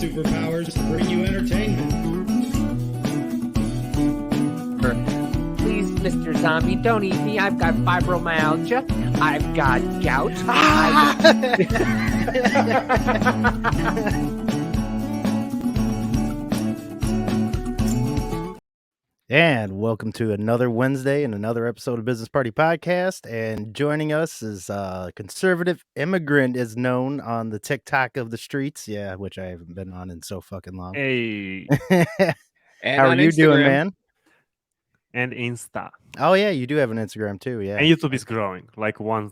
superpowers to bring you entertainment. Please, Mr. Zombie, don't eat me. I've got fibromyalgia. I've got gout. And welcome to another Wednesday and another episode of Business Party Podcast. And joining us is conservative immigrant, is known on the TikTok of the streets. Yeah, which I haven't been on in so fucking long. Hey, How are you doing, man? and Insta. Oh yeah, you do have an Instagram too. Yeah, And YouTube is growing, like one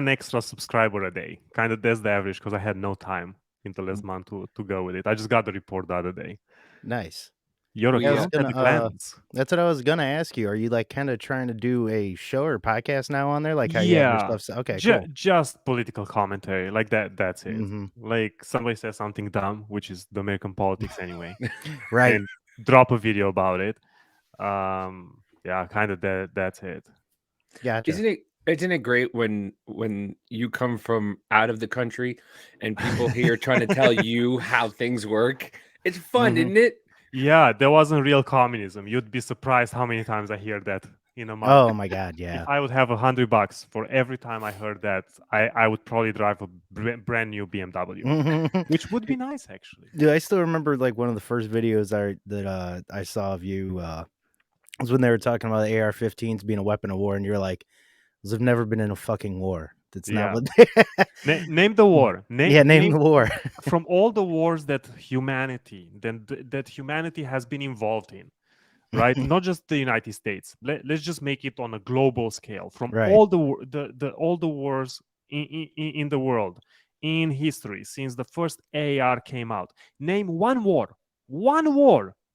extra subscriber a day. Kind of that's the average because I had no time in the last month to go with it. I just got the report the other day. Nice. Your Yeah, I was account at the gonna, glance. That's what I was gonna ask you. Are you like kind of trying to do a show or podcast now on there, like how you have your stuff? Okay, cool. Just political commentary, like that. That's it. Mhm. Like somebody says something dumb, which is the American politics anyway, Right. and drop a video about it. Yeah, kind of that's it. Gotcha. Isn't it great when you come from out of the country and people here trying to tell you how things work? It's fun, isn't it? Yeah, there wasn't real communism. You'd be surprised how many times I hear that in a month. Oh my god, yeah. If I would have $100 for every time I heard that, I would probably drive a brand new BMW, which would be nice actually. Dude, I still remember like one of the first videos I saw of you was when they were talking about the AR-15s being a weapon of war, and you're like, "I've never been in a fucking war. That's not what." Name the war. Name the war. From all the wars that humanity has been involved in, right? Not just the United States. Let's just make it on a global scale. From all the wars in the world, in history, since the first AR came out. Name one war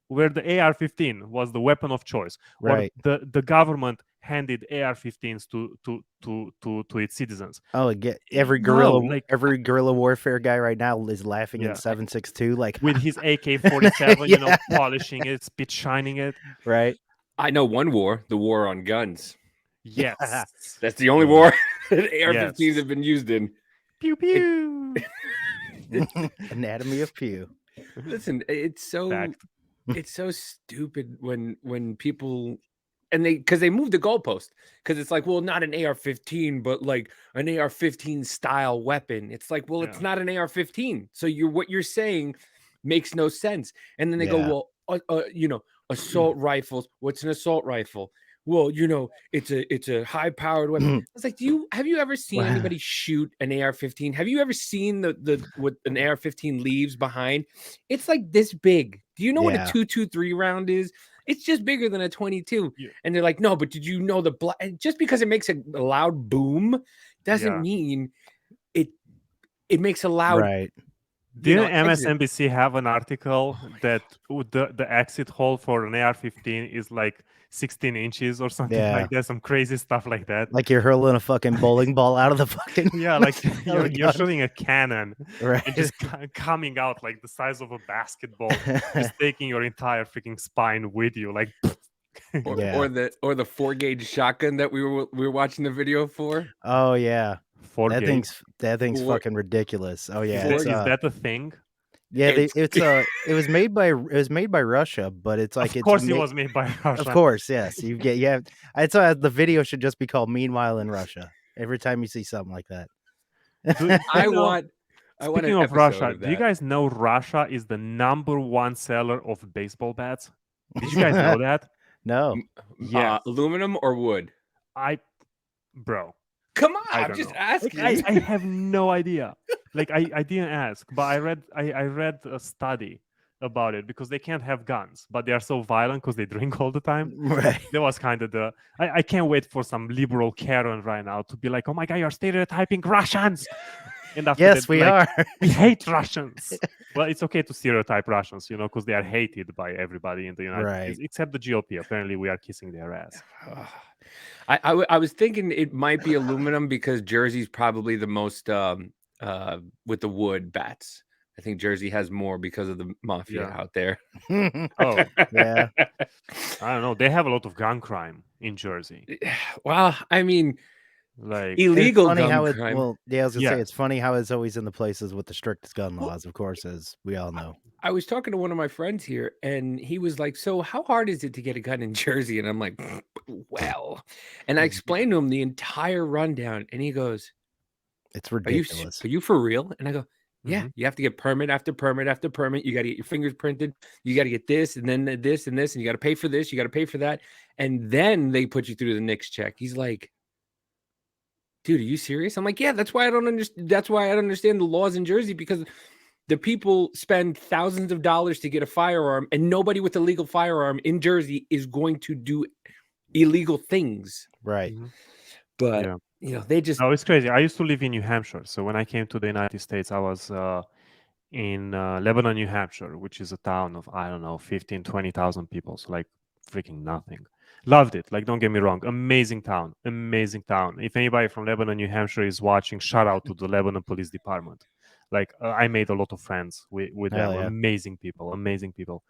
where the AR-15 was the weapon of choice, right? Or the government handed AR-15s to its citizens. Oh, every guerrilla warfare guy right now is laughing in 7.62, like with his AK-47, polishing it, spit shining it. Right. I know one war, the war on guns. Yes, that's the only war that AR-15s have been used in. Pew pew. Anatomy of pew. Listen, it's so stupid when people, and because they moved the goalpost, because it's like, well, not an AR-15, but like an AR-15 style weapon. It's like, well, it's not an AR-15. So what you're saying makes no sense. And then they go, well, assault rifles. What's an assault rifle? Well, it's a high powered weapon. It's like, have you ever seen anybody shoot an AR-15? Have you ever seen what an AR-15 leaves behind? It's like this big. Do you know what a 223 round is? It's just bigger than a 22. Yeah. And they're like, no, but did you know just because it makes a loud boom doesn't mean it makes a loud. Right. Didn't MSNBC have an article that the exit hole for an AR-15 is like 16 inches or something like that? Some crazy stuff like that. Like you're hurling a fucking bowling ball out of the fucking... Yeah, like you're shooting a cannon, right? And just coming out like the size of a basketball, just taking your entire freaking spine with you, like... or the 4-gauge shotgun that we were watching the video for. Oh yeah. That thing's fucking ridiculous. Oh yeah, is that a thing? Yeah, it was made by Russia, but it's like of course it was made by Russia. Of course, yes. I'd say the video should just be called "Meanwhile in Russia." Every time you see something like that, Speaking of Russia, do you guys know Russia is the #1 seller of baseball bats? Did you guys know that? No. Yeah, aluminum or wood? Bro. Come on, I'm just asking. I have no idea. Like I didn't ask, but I read a study about it because they can't have guns, but they are so violent because they drink all the time. Right. That was kind of I can't wait for some liberal Karen right now to be like, oh my god, you're stereotyping Russians. And yes, we are. We hate Russians. Well, it's okay to stereotype Russians, because they are hated by everybody in the United States, except the GOP. Apparently, we are kissing their ass. I was thinking it might be aluminum because Jersey's probably the most with the wood bats. I think Jersey has more because of the mafia out there. Oh, yeah. I don't know. They have a lot of gun crime in Jersey. Well, I mean, Like, illegal funny gun how it. crime. Well, yeah, I was gonna say yeah. it's funny how it's always in the places with the strictest gun Well, laws, of course, as we all know. I was talking to one of my friends here, and he was like, "So, how hard is it to get a gun in Jersey?" And I'm like, "Well," and I explained to him the entire rundown, and he goes, It's Are you ridiculous. are you for real?" And I go, "Yeah, Mm-hmm. you have to get permit after permit after permit. You got to get your fingers printed. You got to get this and then this and this, and you got to pay for this. You got to pay for that, and then they put you through the next check." He's like, "Dude, are you serious?" I'm like, "Yeah, that's why I don't understand. That's why I don't understand the laws in Jersey because the people spend thousands of dollars to get a firearm, and nobody with a legal firearm in Jersey is going to do illegal things. Right. Mm-hmm. But Yeah. they just No, it's crazy. I used to live in New Hampshire. So when I came to the United States, I was in Lebanon, New Hampshire, which is a town of, I don't know, 15, 20,000 people. So like freaking nothing. Loved it. Like, don't get me wrong. Amazing town. Amazing town. If anybody from Lebanon, New Hampshire is watching, shout out to the Lebanon Police Department. Like, I made a lot of friends with them. Hell yeah. Amazing people. Amazing people.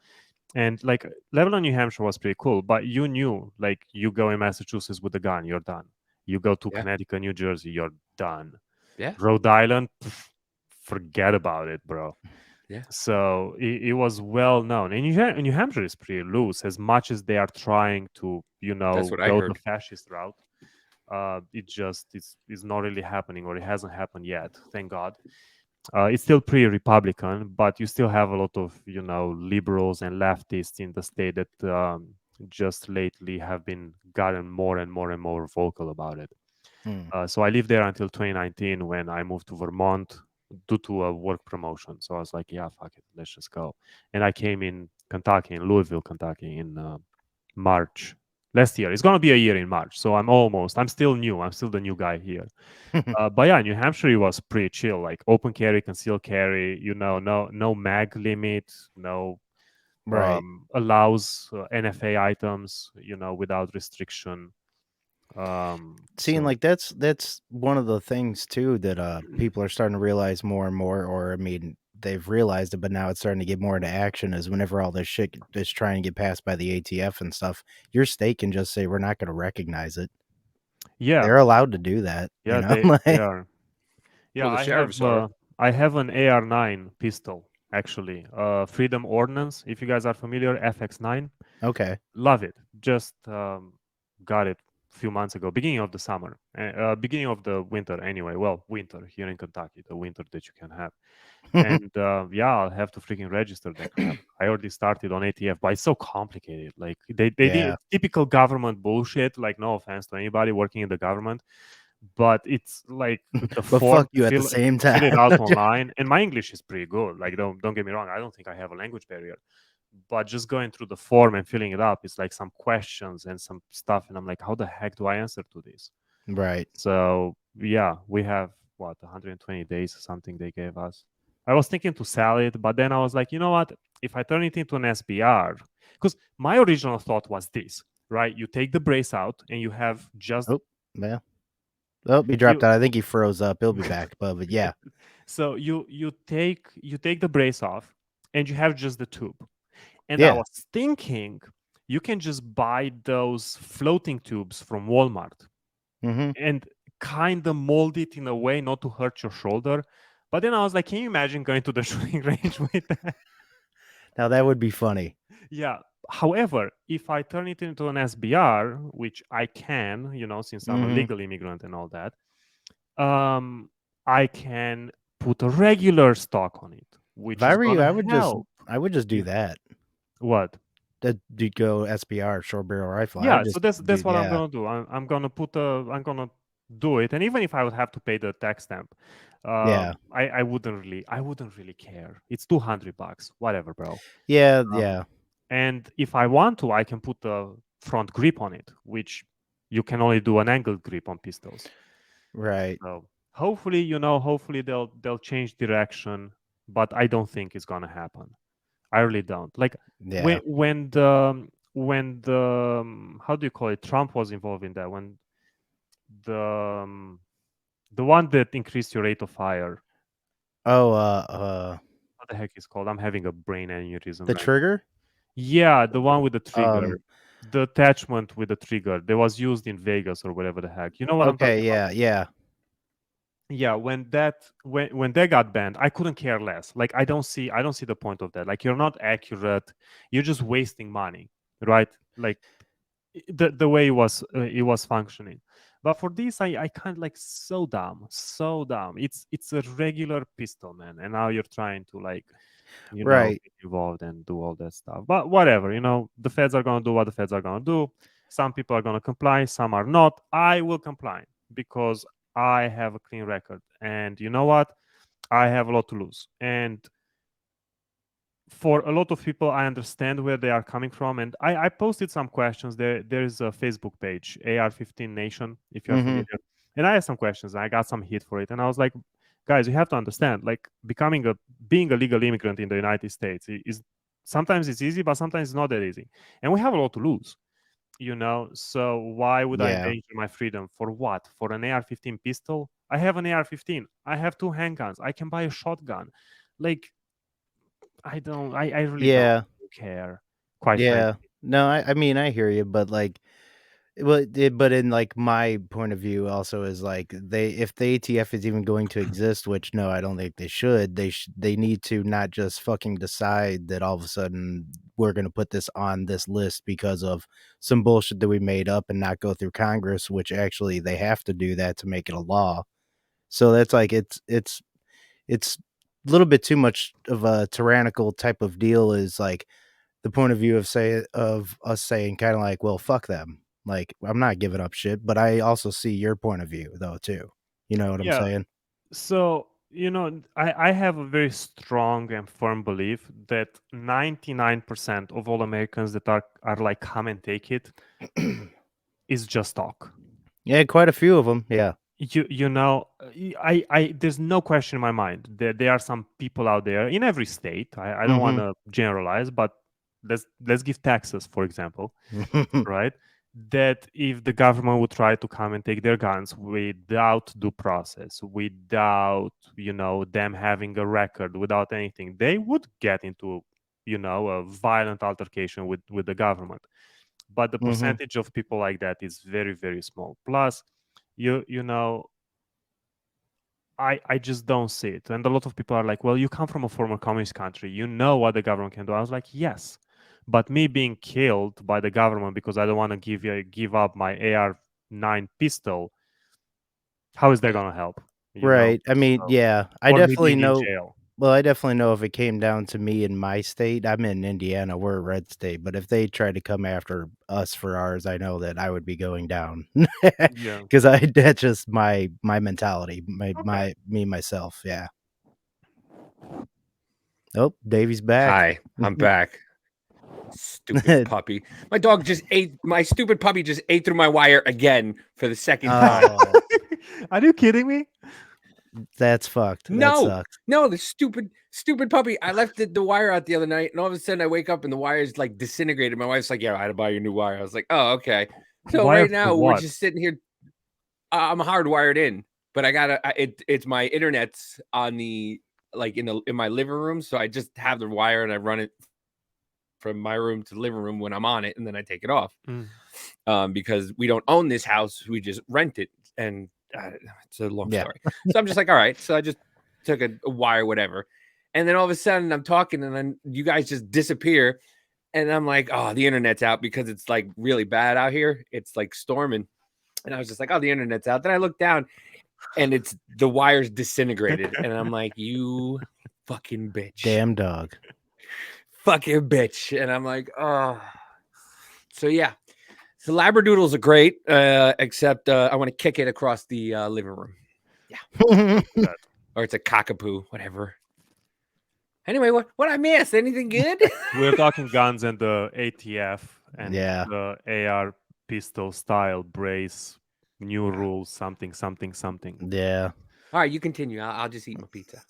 And like Lebanon, New Hampshire was pretty cool. But you knew, like, you go in Massachusetts with a gun, you're done. You go to Yeah. Connecticut, New Jersey, you're done. Yeah. Rhode Island, forget about it, bro. Yeah. So it was well known. And New Hampshire is pretty loose, as much as they are trying to, That's what I go the heard. fascist route. It's not really happening, or it hasn't happened yet. Thank God. It's still pretty Republican, but you still have a lot of liberals and leftists in the state that just lately have been gotten more and more and more vocal about it. So I lived there until 2019 when I moved to Vermont due to a work promotion. So I was like, yeah, fuck it, let's just go. And I came in Kentucky, in Louisville, Kentucky, in March last year. It's gonna be a year in March, so I'm still new. I'm still the new guy here. But yeah, New Hampshire was pretty chill, like open carry, concealed carry. No mag limit, no Right. allows NFA items, without restriction. Seeing So like that's one of the things too that people are starting to realize more and more, or I mean they've realized it, but now it's starting to get more into action is whenever all this shit is trying to get passed by the ATF and stuff, your state can just say we're not going to recognize it. yeah, They're allowed to do that, you yeah, know? they Like, are. Yeah, Well, the sheriffs are. I have an AR-9 pistol actually. Freedom Ordnance, if you guys are familiar, FX9. okay. Love it. Just got it a few months ago, beginning of the summer, beginning of the winter anyway. Well, winter here in Kentucky, the winter that you can have. And yeah, I'll have to freaking register that crap. I already started on ATF, but it's so complicated. Like they did Yeah. typical government bullshit. Like, no offense to anybody working in the government, but it's like the But form, fuck you at the same fill it time. out online. And my English is pretty good. Like, don't get me wrong. I don't think I have a language barrier, but just going through the form and filling it up, it's like some questions and some stuff, and I'm like, how the heck do I answer to this? Right. So yeah, we have 120 days or something they gave us. I was thinking to sell it, but then I was like, you know what? If I turn it into an SBR, because my original thought was this, right? You take the brace out and you have just Oh, yeah. Oh, he dropped you. out. I think he froze up. He'll be back. But yeah. So you take the brace off and you have just the tube. And I Yeah. was thinking you can just buy those floating tubes from Walmart Mm-hmm. and kind of mold it in a way not to hurt your shoulder. But then I was like, can you imagine going to the shooting range with that? Now that would be funny. Yeah. However, if I turn it into an SBR, which I can, since I'm a Mm-hmm. legal immigrant and all that, I can put a regular stock on it, which If I is were you, gonna I help. would just do Yeah. that. What? That you'd go SBR, short barrel rifle. I Yeah, would so just that's do what I'm yeah. gonna do. I'm gonna do it, and even if I would have to pay the tax stamp, Yeah. I wouldn't really care. It's $200, whatever, bro. Yeah, Um, yeah. and if I want to, I can put the front grip on it, which you can only do an angled grip on pistols. Right. So hopefully they'll change direction, but I don't think it's gonna happen. I really don't. Like Yeah. when the how do you call it? Trump was involved in that, when the the one that increased your rate of fire. Oh, What the heck is called? I'm having a brain aneurysm the right now. trigger? Yeah, the one with the Um, trigger. the attachment with the trigger that was used in Vegas or whatever the heck. You know what I'm talking about? Yeah, when that got banned, I couldn't care less. Like I don't see the point of that. Like you're not accurate. You're just wasting money, right? Like the way it was functioning. But for this, I kind of like so dumb. It's a regular pistol, man, and now you're trying to like Right. get involved and do all that stuff. But whatever, the feds are gonna do what the feds are gonna do. Some people are gonna comply, some are not. I will comply because I have a clean record, and you know what? I have a lot to lose, and for a lot of people, I understand where they are coming from, and I posted some questions. There's a Facebook page, AR-15 Nation, if you're familiar, and I had some questions. And I got some hit for it, and I was like, guys, you have to understand, like being a legal immigrant in the United States is sometimes it's easy, but sometimes it's not that easy, and we have a lot to lose. So why would I endanger my freedom for what? For an AR-15 pistol? I have an AR-15. I have 2 handguns. I can buy a shotgun. Like I really don't care, quite frankly. No, I mean, I hear you, but like, but in like my point of view, also is like if the ATF is even going to exist, which no, I don't think they should. They need to not just fucking decide that all of a sudden we're going to put this on this list because of some bullshit that we made up and not go through Congress, which actually they have to do that to make it a law. So that's like it's a little bit too much of a tyrannical type of deal. Is like the point of view of us saying kind of like, well, fuck them. Like, I'm not giving up shit, but I also see your point of view though too. You know what I'm Yeah. saying? So, I have a very strong and firm belief that 99% of all Americans that are like, come and take it is just talk. Yeah, quite a few of them. Yeah. There's no question in my mind that there are some people out there in every state. I don't want to generalize, but let's give Texas, for example, right? That if the government would try to come and take their guns without due process, without them having a record, without anything, they would get into a violent altercation with the government. But the percentage of people like that is very, very small. Plus, you know I just don't see it. And a lot of people are like, well, you come from a former communist country, you know what the government can do. I was like, yes, but me being killed by the government because I don't want to give up my AR-9 pistol, how is that going to help? Right. I mean, yeah, I or me definitely being in know. jail. Well, I definitely know if it came down to me in my state, I'm in Indiana, we're a red state, but if they tried to come after us for ours, I know that I would be going down. Yeah. Because that's just my mentality, me myself, yeah. Oh, Davey's back. Hi, I'm back. Stupid puppy. My stupid puppy just ate through my wire again for the second time. Oh, Are you kidding me? that's fucked. That No, sucks. no, the stupid puppy. I left the wire out the other night, and all of a sudden I wake up and the wire is like disintegrated. My wife's like, "Yeah, I had to buy you a new wire." I was like, "Oh, okay." So Wire right for now we're what? just sitting here. I'm hardwired in, but it's my internet's on the in my living room, so I just have the wire and I run it from my room to the living room when I'm on it, and then I take it off. Because we don't own this house, we just rent it, and it's a long story. So I'm just like, all right. So I just took a wire, whatever, and then all of a sudden I'm talking, and then you guys just disappear, and I'm like, oh, the internet's out because it's like really bad out here. It's like storming, and I was just like, oh, the internet's out. Then I look down, and it's the wire's disintegrated, and I'm like, you fucking bitch, Damn dog, fucking bitch, and I'm like, oh. So yeah. So Labradoodles are great, except I want to kick it across the living room. Yeah. Or it's a cockapoo, whatever. Anyway, what I missed? Anything good? We're talking guns and the ATF and Yeah. the AR pistol style brace, new rules, something. Yeah. All right, you continue. I'll just eat my pizza.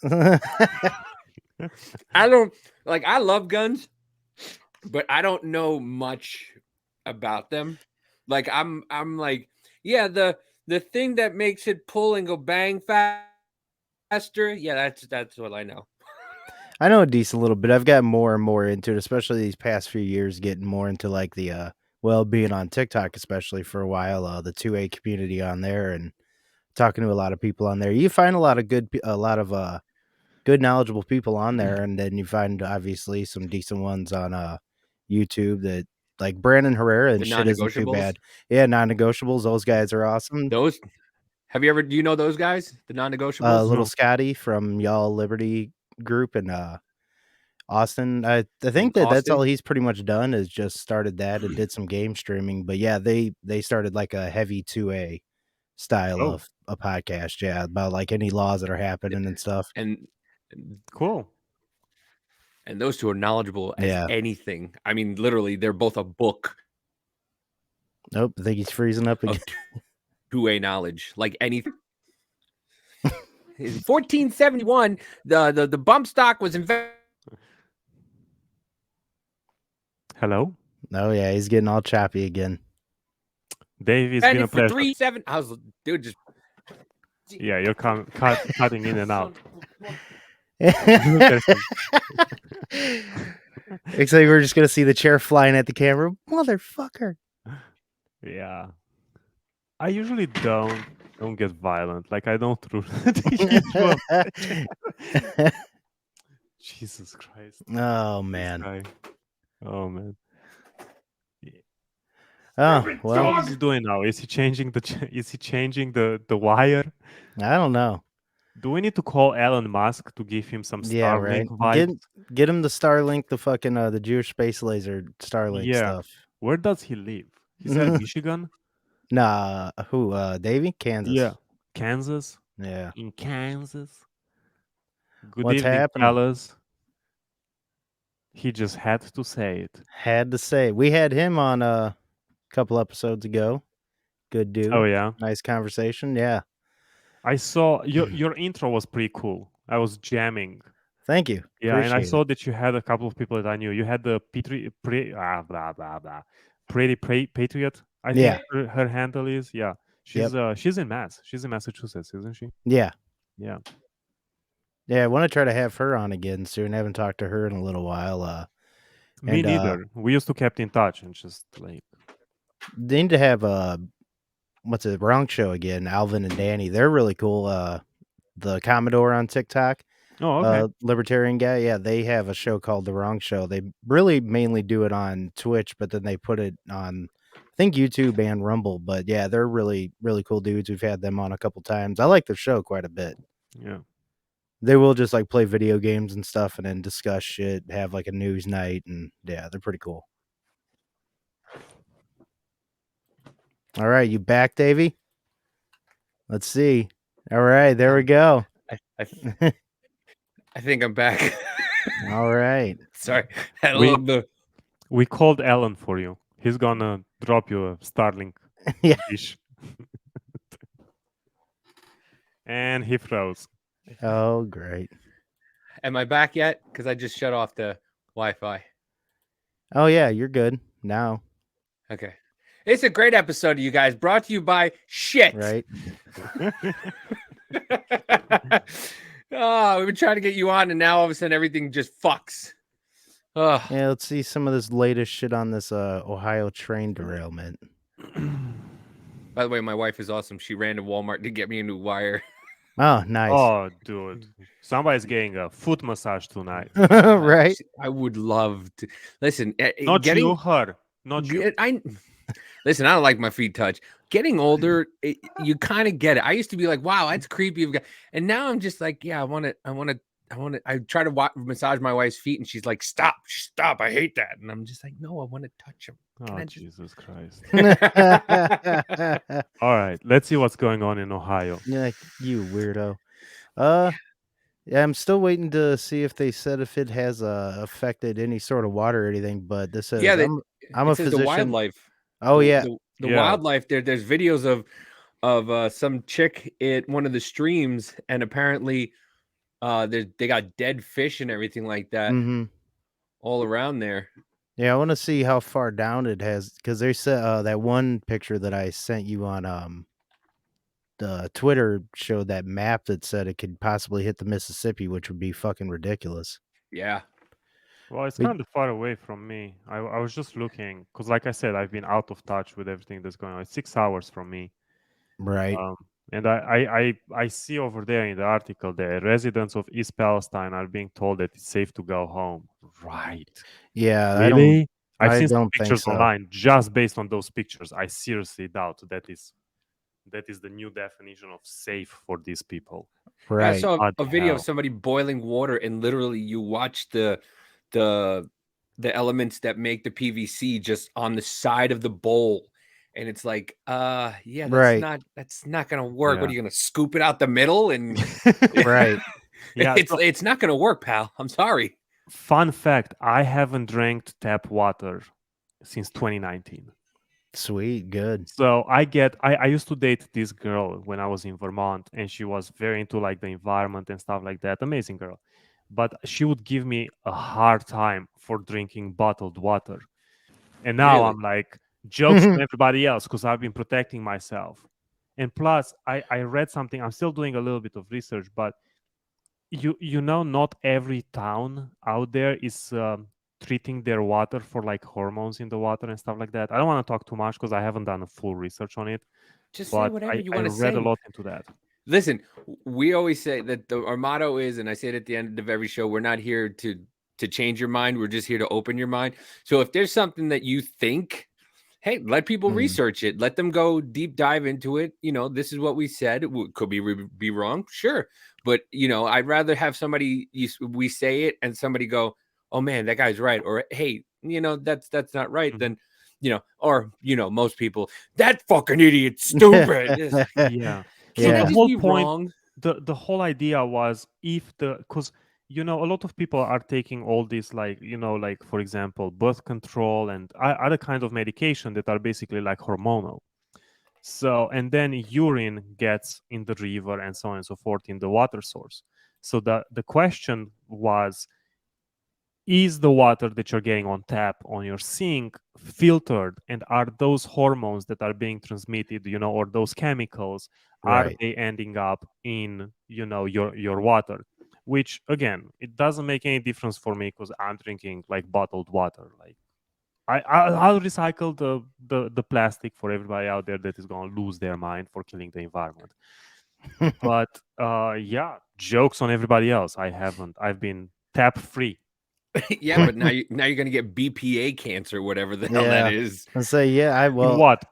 I love guns, but I don't know much about them. Like I'm like, yeah, the thing that makes it pull and go bang faster. Yeah, that's what I know. I know a decent little bit. I've gotten more and more into it, especially these past few years, getting more into like the well, being on TikTok, especially for a while, the 2A community on there and talking to a lot of people on there. You find a lot of good knowledgeable people on there, and then you find obviously some decent ones on YouTube that like Brandon Herrera and The shit isn't too non-negotiables. bad. Yeah, non-negotiables. Those guys are awesome. Those. Do you know those guys? The non-negotiables. Little No. Scotty from Y'all Liberty Group in Austin. I think In that's all Austin? he's pretty much done is just started that and did some game streaming. But yeah, they started like a heavy 2A style Oh. of a podcast, yeah, about like any laws that are happening and stuff. And Cool. And those two are knowledgeable as Yeah. anything. I mean, literally, they're both a book Nope, I think he's freezing up again. of two-way knowledge, like anything. In 1471, the bump stock was invented. Hello, Oh yeah, he's getting all choppy again. Dave. It's been a for pleasure. 3-7. I was, dude, just Yeah, you're cutting in and out. Looks like we're just gonna see the chair flying at the camera, motherfucker. Yeah, I usually don't get violent. Like I don't ruin the usual. Jesus Christ. Oh This man. guy. Oh man. Oh What well, is he doing now? Is he changing the wire? I don't know. Do we need to call Elon Musk to give him some Yeah, right. Starlink vibes? Get him the Starlink, the fucking the Jewish space laser Starlink Yeah. stuff. Where does he live? He said Michigan. Nah, who? Davey, Kansas. Yeah. Kansas. Yeah. In Kansas. Good What's evening, happening? fellas. He just had to say it. Had to say, we had him on a couple episodes ago. Good dude. Oh yeah. Nice conversation. Yeah. I saw your intro was pretty cool. I was jamming. Thank you. Yeah, and I Appreciate saw it. that you had a couple of people that I knew. You had the Pretty Patriot. I think Yeah. her handle is. Yeah, she's Yep. she's in She's in Massachusetts, isn't she? Yeah. Yeah. Yeah, I want to try to have her on again soon. I haven't talked to her in a little while. Me And, neither. We used to kept in touch and just like they need to have what's it, Wrong Show again, Alvin and Danny. They're really cool. The Commodore on TikTok. oh okay. Libertarian guy. Yeah, they have a show called The Wrong Show. They really mainly do it on Twitch, but then they put it on I think YouTube and Rumble. But yeah, they're really, really cool dudes. We've had them on a couple times. I like their show quite a bit. Yeah. They will just like play video games and stuff and then discuss shit, have like a news night, and yeah, they're pretty cool. All right, you back, Davey? Let's see. All right, there we go. I think I'm back. All right. Sorry, had a little bit. We called Alan for you. He's gonna drop you a Starlink Yeah. dish. And he froze. Oh, great. Am I back yet? Because I just shut off the Wi-Fi. Oh yeah, you're good now. Okay. It's a great episode of you guys, brought to you by shit. Right. Oh, we've been trying to get you on, and now all of a sudden everything just fucks. Oh. Yeah, let's see some of this latest shit on this Ohio train derailment. By the way, my wife is awesome. She ran to Walmart to get me a new wire. Oh, nice. Oh, dude. Somebody's getting a foot massage tonight. Right. I would love to listen. Not getting you, her. Not you. Listen, I don't like my feet touched. Getting older, you kind of get it. I used to be like, "Wow, that's creepy," and now I'm just like, "Yeah, I want to." I try to massage my wife's feet, and she's like, "Stop! I hate that." And I'm just like, "No, I want to touch them." Oh, Jesus Christ! All right, let's see what's going on in Ohio. Yeah, you weirdo. Yeah, I'm still waiting to see if they said if it has affected any sort of water or anything. But this says, I'm a physician. The wildlife. Oh yeah, the wildlife. There's videos of some chick at one of the streams, and apparently, they got dead fish and everything like that all around there. Yeah, I want to see how far down it has, because they said that one picture that I sent you on the Twitter showed that map that said it could possibly hit the Mississippi, which would be fucking ridiculous. Yeah. Well, it's kind of far away from me. I was just looking because, like I said, I've been out of touch with everything that's going on. It's 6 hours from me. Right. And I see over there in the article that residents of East Palestine are being told that it's safe to go home. Right. Yeah, Really? I've I seen some don't think pictures so. online. Just based on those pictures, I seriously doubt that is the new definition of safe for these people. I Right. saw What a the video hell? of somebody boiling water, and literally you watch the elements that make the PVC just on the side of the bowl, and it's like, yeah, Right. that's not gonna work. What Yeah. are you gonna scoop it out the middle? And Right. Yeah. So, it's not gonna work, pal. I'm sorry. fun fact: I haven't drank tap water since 2019. Sweet. Good. So I used to date this girl when I was in Vermont, and she was very into like the environment and stuff like that. Amazing girl. But she would give me a hard time for drinking bottled water. And now Really? I'm like, jokes on everybody else because I've been protecting myself. And plus, I read something, I'm still doing a little bit of research, but you know, not every town out there is treating their water for like hormones in the water and stuff like that. I don't want to talk too much because I haven't done a full research on it, Just say but whatever you I want to read a say. lot into that. Listen, we always say that our motto is, and I say it at the end of every show, we're not here to change your mind. We're just here to open your mind. So if there's something that you think, hey, let people research it. Let them go deep dive into it. You know, this is what we said. It could be wrong, sure, but you know, I'd rather have somebody we say it and somebody go, oh man, that guy's right, or hey, you know, that's not right. Than you know, or you know, most people, that fucking idiot's stupid. Yeah. So Can I Yeah. the just whole be point, wrong? the whole idea was if because you know a lot of people are taking all these like you know like for example birth control and other kind of medication that are basically like hormonal. So and then urine gets in the river and so on and so forth in the water source. So the question was, is the water that you're getting on tap on your sink filtered, and are those hormones that are being transmitted, you know, or those chemicals, are Right. they ending up in, you know, your water? Which again, it doesn't make any difference for me because I'm drinking like bottled water. Like I'll recycle the plastic for everybody out there that is going to lose their mind for killing the environment. But yeah, jokes on everybody else. I've been tap free. Yeah, but now you're gonna get BPA cancer, whatever the hell that Yeah. is. I say, yeah, In well, what?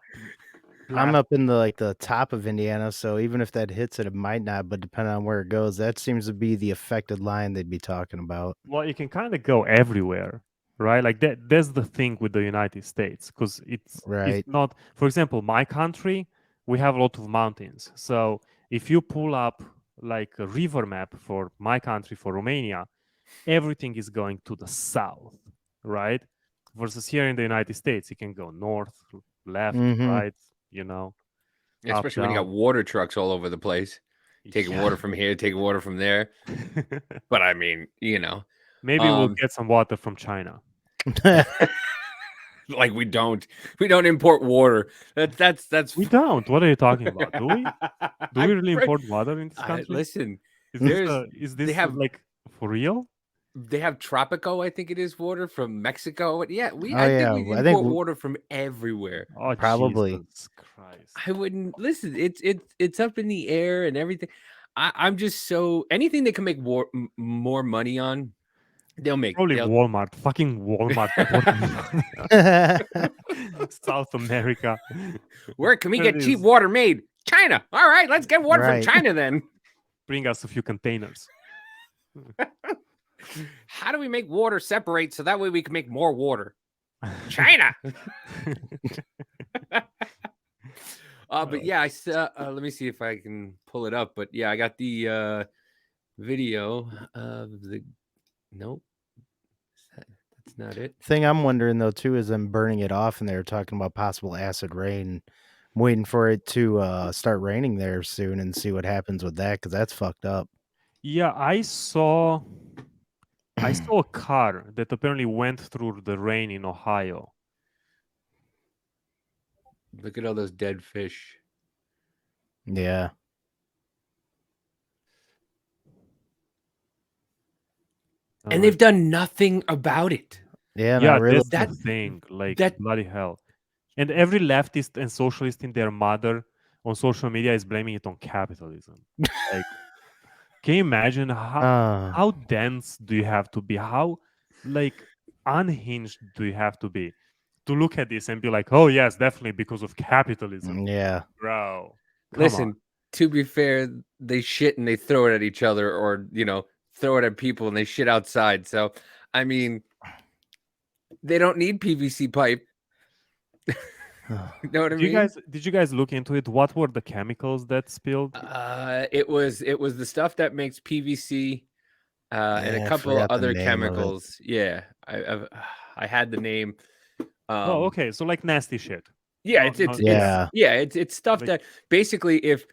I'm up in the top of Indiana, so even if that hits it, it might not. But depending on where it goes, that seems to be the affected line they'd be talking about. Well, it can kind of go everywhere, right? Like that's the thing with the United States because it's Right. not. For example, my country, we have a lot of mountains. So if you pull up like a river map for my country, for Romania, everything is going to the south, right? Versus here in the United States, it can go north, left, Mm-hmm. right, you know, up, Especially when you got down. water trucks all over the place, taking Yeah. water from here, taking water from there. But I mean, you know, Maybe we'll get some water from China. like we don't import water. That's We don't. What are you talking about? Do we? Do we I'm really pre- import water in this country? listen. There's Is they this have like for real? Tropico, I think it is, water from Mexico. Yeah, Oh I think yeah, we I think import water from everywhere. Oh probably. Jesus Christ! I wouldn't listen. It's up in the air and everything. I'm just so anything they can make more money on, they'll make. Probably They'll Walmart. Fucking Walmart. South America. Where can we There get it cheap is. water made? China. All right, let's get water from Right. China then. Bring us a few containers. How do we make water separate so that way we can make more water? China. But yeah, I saw. Let me see if I can pull it up. But yeah, I got the video of the. Nope, that's not it. Thing I'm wondering though too is them burning it off, and they were talking about possible acid rain. I'm waiting for it to start raining there soon and see what happens with that because that's fucked up. Yeah, I saw a car that apparently went through the rain in Ohio. Look at all those dead fish. Yeah. and they've done nothing about it. Yeah, yeah, not really. that's the thing. Like that bloody hell. And every leftist and socialist in their mother on social media is blaming it on capitalism. Like, can you imagine Uh, how dense do you have to be? How like unhinged do you have to be to look at this and be like, oh yes, definitely because of capitalism, yeah. bro? Come on. Listen, to be fair, they shit and they throw it at each other, or throw it at people and they shit outside. So, I mean, they don't need PVC pipe. You know what I mean? Did you guys look into it? What were the chemicals that spilled? It was the stuff that makes PVC, and a Yeah, I couple forgot the other name of it. chemicals. Yeah, I had the name. Oh, okay. So like nasty shit. Yeah, it's stuff Like- that basically, if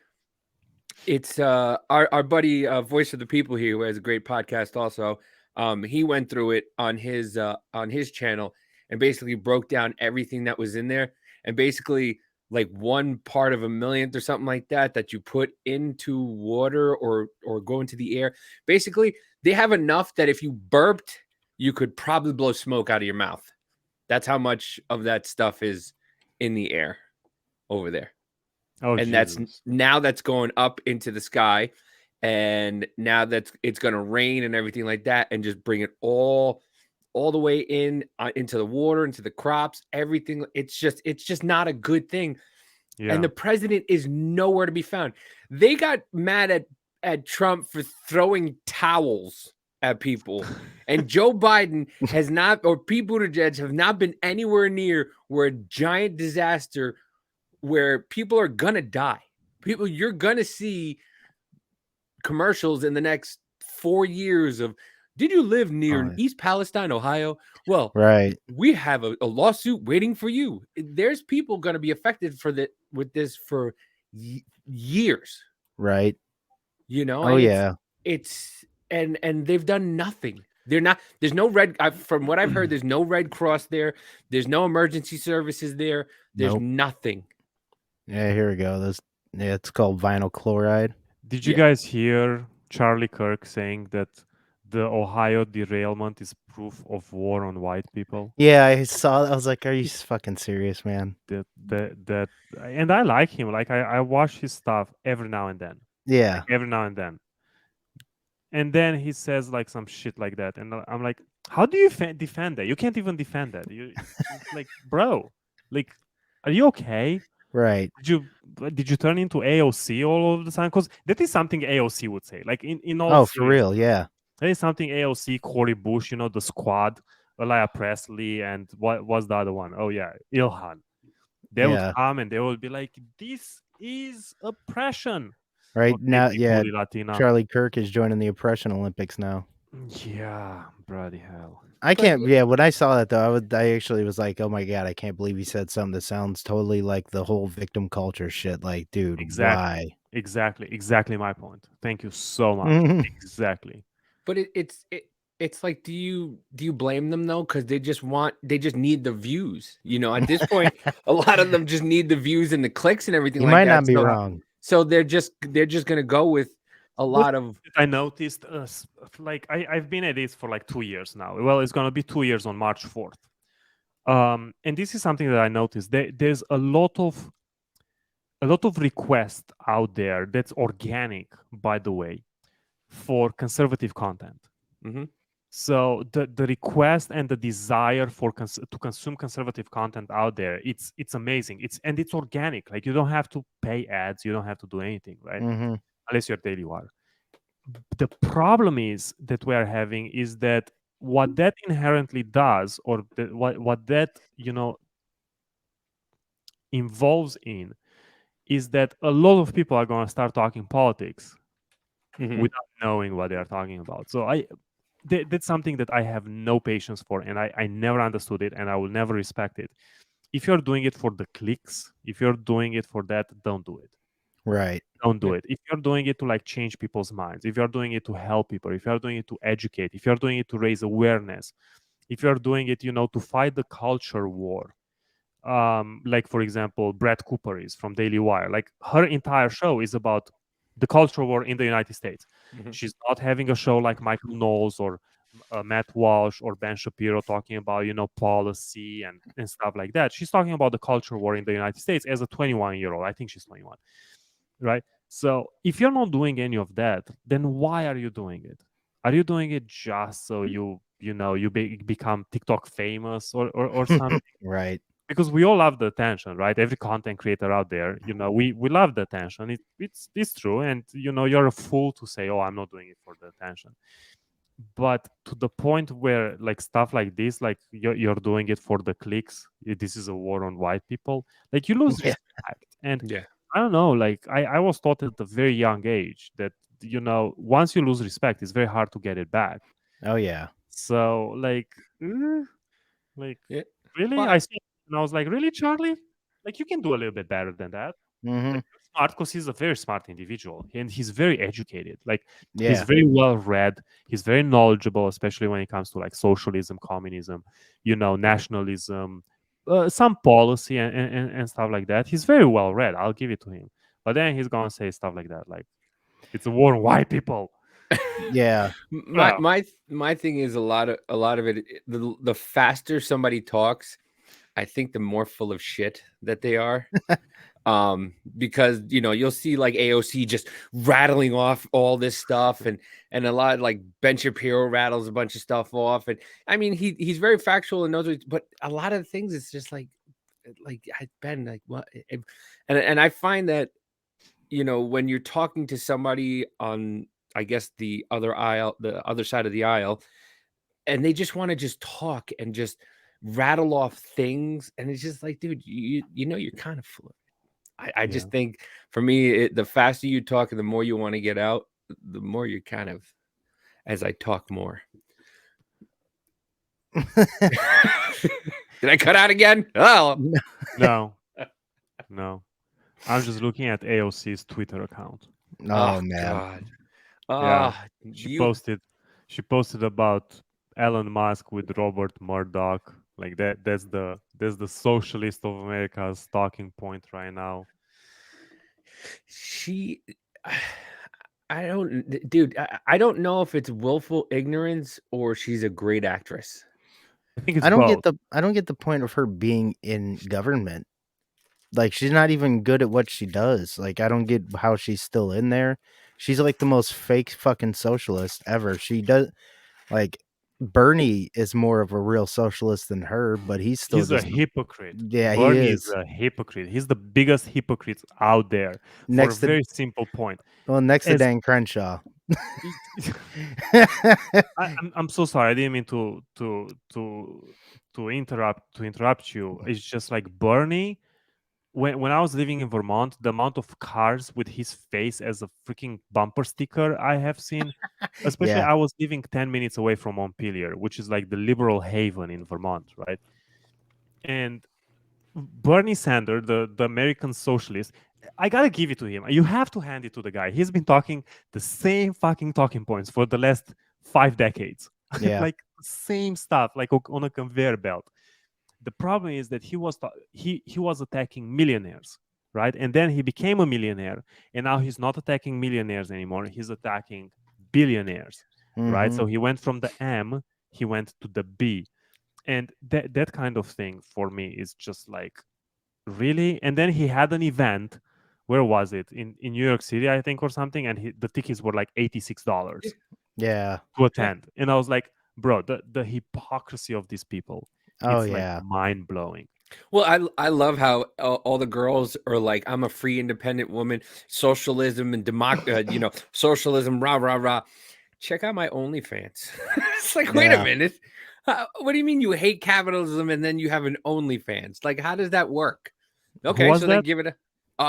it's our buddy Voice of the People here, who has a great podcast also, he went through it on his channel and basically broke down everything that was in there, and basically like 1 part of a millionth or something like that you put into water or go into the air. Basically, they have enough that if you burped, you could probably blow smoke out of your mouth. That's how much of that stuff is in the air over there. Oh, And Jesus. that's going up into the sky, and now it's going to rain and everything like that, and just bring it all the way in into the water, into the crops, everything. It's just not a good thing. Yeah. And the president is nowhere to be found. They got mad at Trump for throwing towels at people, and Joe Biden has not, or Pete Buttigieg have not been anywhere near where a giant disaster where people are gonna die. You're gonna see commercials in the next 4 years of, did you live near East Palestine, Ohio? Well, right. We have a lawsuit waiting for you. There's people gonna be affected with this for years. Right. Oh, yeah. It's and they've done nothing. They're not. There's no red. From what I've heard, there's no Red Cross there. There's no emergency services there. There's nothing. Yeah, here we go. It's called vinyl chloride. Did you guys hear Charlie Kirk saying that the Ohio derailment is proof of war on white people? Yeah, I saw. I was like, "Are you fucking serious, man?" That, and I like him. Like I watch his stuff every now and then. Yeah, like, every now and then. And then he says like some shit like that, and I'm like, how do you defend that? You can't even defend that. It's like, bro, like, are you okay? right. Did you turn into AOC all of the time? Because that is something AOC would say. Like in all. Oh, for real? Yeah. That is something AOC, Cory Bush, the squad, Elia Presley, and what was the other one? Oh yeah, Ilhan. They would come and they would be like, "This is oppression." Right now, yeah. Latina. Charlie Kirk is joining the Oppression Olympics now. Yeah, bloody hell. I can't. Yeah, when I saw that though, I actually was like, "Oh my god, I can't believe he said something that sounds totally like the whole victim culture shit." Like, dude, why? Exactly my point. Thank you so much. Exactly. But it's like, do you blame them though? Because they just need the views. At this point, a lot of them just need the views and the clicks and everything. You like might that. not be wrong. So they're just gonna go with a lot of. I noticed, like I've been at this for like 2 years now. Well, it's gonna be 2 years on March 4th. And this is something that I noticed. There's a lot of requests out there that's organic, by the way, for conservative content. Mm-hmm. So the request and the desire for to consume conservative content out there, it's amazing. It's organic. Like you don't have to pay ads, you don't have to do anything, right? Mm-hmm. Unless you're Daily Wire. The problem is that we are having is that what that inherently does, or what that involves in, is that a lot of people are going to start talking politics without knowing what they are talking about. So that's something that I have no patience for, and I never understood it, and I will never respect it. If you're doing it for the clicks, if you're doing it for that, don't do it. Right. Don't do it. If you're doing it to like change people's minds, if you're doing it to help people, if you're doing it to educate, if you're doing it to raise awareness, if you're doing it, to fight the culture war, like for example, Brett Cooper is from Daily Wire. Like her entire show is about the culture war in the United States. She's not having a show like Michael Knowles or Matt Walsh or Ben Shapiro talking about policy and stuff like that. She's talking about the culture war in the United States as a 21-year-old. I think she's 21, right? So if you're not doing any of that, then why are you doing it? Are you doing it just so you become TikTok famous or something? Right. Because we all love the attention, right? Every content creator out there, we love the attention. It's true, and you're a fool to say, "Oh, I'm not doing it for the attention." But to the point where like stuff like this, like you're doing it for the clicks, this is a war on white people. Like you lose Yeah. respect, and Yeah. I don't know. Like I was taught at a very young age that once you lose respect, it's very hard to get it back. Oh yeah. So like Yeah. really, Well, I see, and I was like, really, Charlie? Like you can do a little bit better than that. Mm-hmm. Like you're smart because he's a very smart individual and he's very educated. Like he's Yeah. very well read. He's very knowledgeable, especially when it comes to like socialism, communism, nationalism, some policy and stuff like that. He's very well read. I'll give it to him. But then he's gonna say stuff like that, like it's a war on white people. Yeah. my thing is a lot of it. The faster somebody talks, I think the more full of shit that they are. Because you'll see like AOC just rattling off all this stuff, and a lot of like Ben Shapiro rattles a bunch of stuff off, and I mean he's very factual and knows but a lot of things it's just like Ben, like what, and I find that when you're talking to somebody on, I guess, the other side of the aisle, and they just want to just talk and just rattle off things, and it's just like, dude, you're kind of full of it. I just think for me, the faster you talk and the more you want to get out, the more you're kind of, as I talk more. Did I cut out again? Oh No. I'm just looking at AOC's Twitter account. Oh man. God. Yeah. She posted about Elon Musk with Robert Murdoch. Like that's the socialist of America's talking point right now. I don't, dude. I don't know if it's willful ignorance or she's a great actress. I think it's I don't both. get the point of her being in government. Like she's not even good at what she does. Like I don't get how she's still in there. She's like the most fake fucking socialist ever. She does like Bernie is more of a real socialist than her, but he's a hypocrite. Yeah, Bernie he is a hypocrite. He's the biggest hypocrite out there for a very simple point. Well, next to Dan Crenshaw. I'm so sorry. I didn't mean to interrupt you. It's just like Bernie. When I was living in Vermont, the amount of cars with his face as a freaking bumper sticker I have seen, especially I was living 10 minutes away from Montpelier, which is like the liberal haven in Vermont, right? And Bernie Sanders, the American socialist, I gotta give it to him. You have to hand it to the guy. He's been talking the same fucking talking points for the last 5 decades. Yeah. Like same stuff, like on a conveyor belt. The problem is that he was attacking millionaires, right? And then he became a millionaire, and now he's not attacking millionaires anymore. He's attacking billionaires, right? So he went from the M, he went to the B, and that kind of thing for me is just like, really. And then he had an event. Where was it? In New York City, I think, or something, and the tickets were like $86. Yeah. To attend, and I was like, bro, the hypocrisy of these people. Oh it's yeah, like mind blowing. Well, I love how all the girls are like, I'm a free, independent woman, socialism and democracy, socialism, rah rah rah. Check out my OnlyFans. It's like, wait a minute, what do you mean you hate capitalism and then you have an OnlyFans? Like, how does that work? Okay, so then give it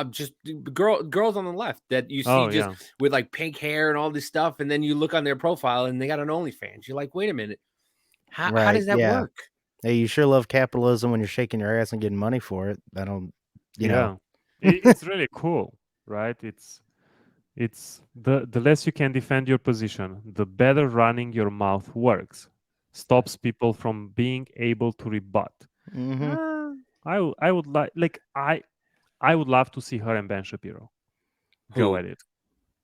just girls on the left that you see with like pink hair and all this stuff, and then you look on their profile and they got an OnlyFans. You're like, wait a minute, how does that work? Hey, you sure love capitalism when you're shaking your ass and getting money for it. I don't, know. It's really cool, right? It's the less you can defend your position, the better running your mouth works. Stops people from being able to rebut. I would I would love to see her and Ben Shapiro go at it.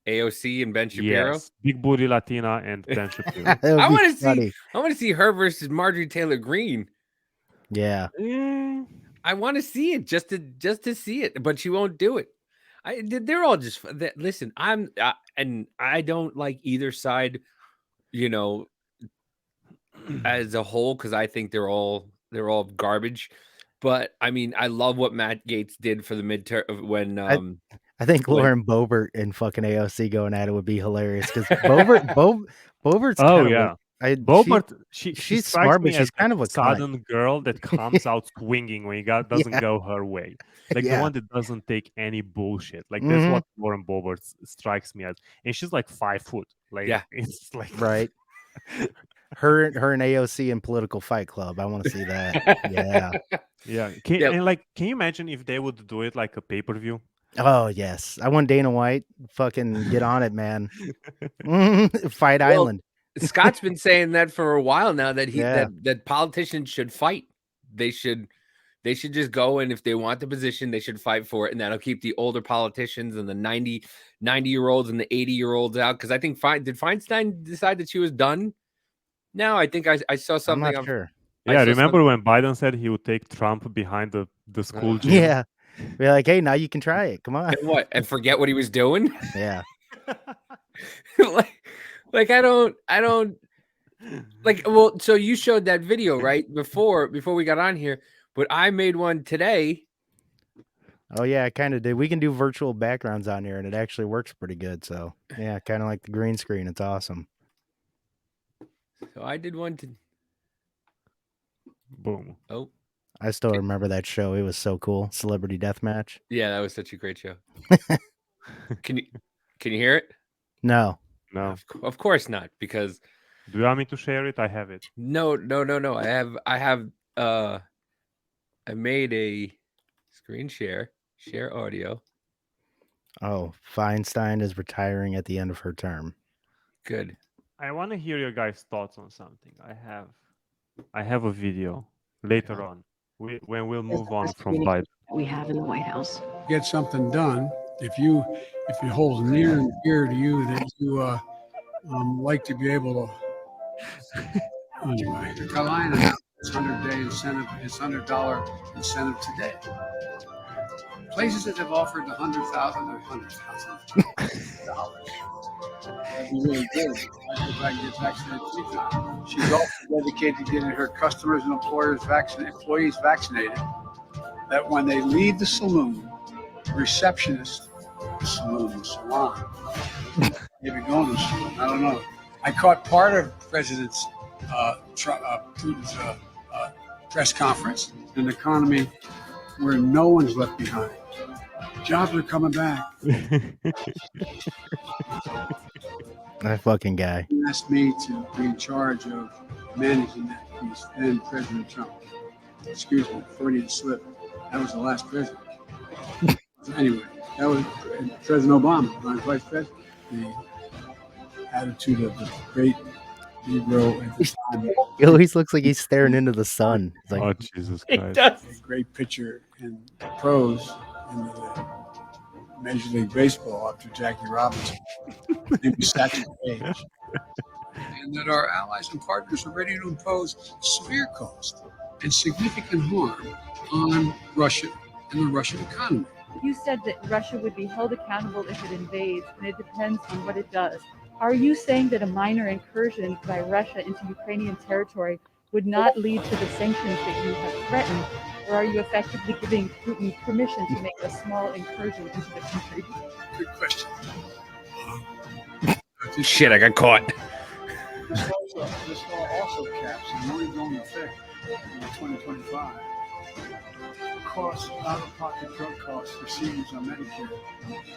AOC and Ben Shapiro. Yes, big booty Latina and Ben Shapiro. I want to see her versus Marjorie Taylor Greene. Yeah, I want to see it just to see it, but she won't do it. They're all just listen. And I don't like either side, as a whole, because I think they're all garbage. But I mean, I love what Matt Gaetz did for the midterm when I think Lauren Boebert and fucking AOC going at it would be hilarious because Boebert's oh kind yeah. of Boebert, she's strikes smart, me but she's as kind of a cunt. sudden girl that comes out swinging when it doesn't go her way. Like the one that doesn't take any bullshit. Like that's what Lauren Boebert strikes me as. And she's like 5 foot. Like it's like right. Her and AOC in Political Fight Club. I want to see that. Yeah. Can you imagine if they would do it like a pay-per-view? Oh yes, I want Dana White. Fucking get on it, man. Fight Island. Scott's been saying that for a while now that that politicians should fight. They should just go, and if they want the position, they should fight for it, and that'll keep the older politicians and the 90-year-olds and the 80-year-olds out. Because I think did Feinstein decide that she was done? Now I think I saw something. I'm not sure. Yeah, remember when Biden said he would take Trump behind the school gym? Yeah. We're like, hey, now you can try it. Come on. And what? And forget what he was doing? Yeah. like I don't like. Well, so you showed that video right before we got on here, but I made one today. Oh yeah, I kind of did. We can do virtual backgrounds on here, and it actually works pretty good. So yeah, kind of like the green screen. It's awesome. So I did one to. Boom. Oh. I still remember that show. It was so cool. Celebrity Deathmatch. Yeah, that was such a great show. Can you hear it? No. Of course not, because do you want me to share it? I have it. No. I made a screen share audio. Oh, Feinstein is retiring at the end of her term. Good. I want to hear your guys' thoughts on something. I have a video later on. When we'll move on from Biden. We have in the White House. Get something done. If you hold near and dear to you that you like to be able to. Anyway, Carolina, it's $100 incentive. It's $100 incentive today. Places that have offered $100,000 or $100,000. That'd be really good. I think I can get vaccinated 3 times. She's also dedicated to getting her customers and employees vaccinated. That when they leave the saloon, receptionist, the salon, maybe going to the salon. I don't know. I caught part of President Putin's press conference, an economy where no one's left behind. Jobs are coming back. That fucking guy. He asked me to be in charge of managing that piece. Then President Trump. Excuse me, Freudian slip. That was the last president. Anyway, that was President Obama, my vice president. The attitude of the great Negro at the time. He always looks like he's staring into the sun. It's like, oh, Jesus Christ. It does. A great pitcher in pros in the Major League Baseball after Jackie Robinson. Maybe Satchel Paige. And that our allies and partners are ready to impose severe cost and significant harm on Russia and the Russian economy. You said that Russia would be held accountable if it invades, and it depends on what it does. Are you saying that a minor incursion by Russia into Ukrainian territory would not lead to the sanctions that you have threatened? Or are you effectively giving Putin permission to make a small incursion into the country? Good question. Shit, I got caught. This law also caps, and only going to effect in 2025, costs, out-of-pocket drug costs for seniors on Medicare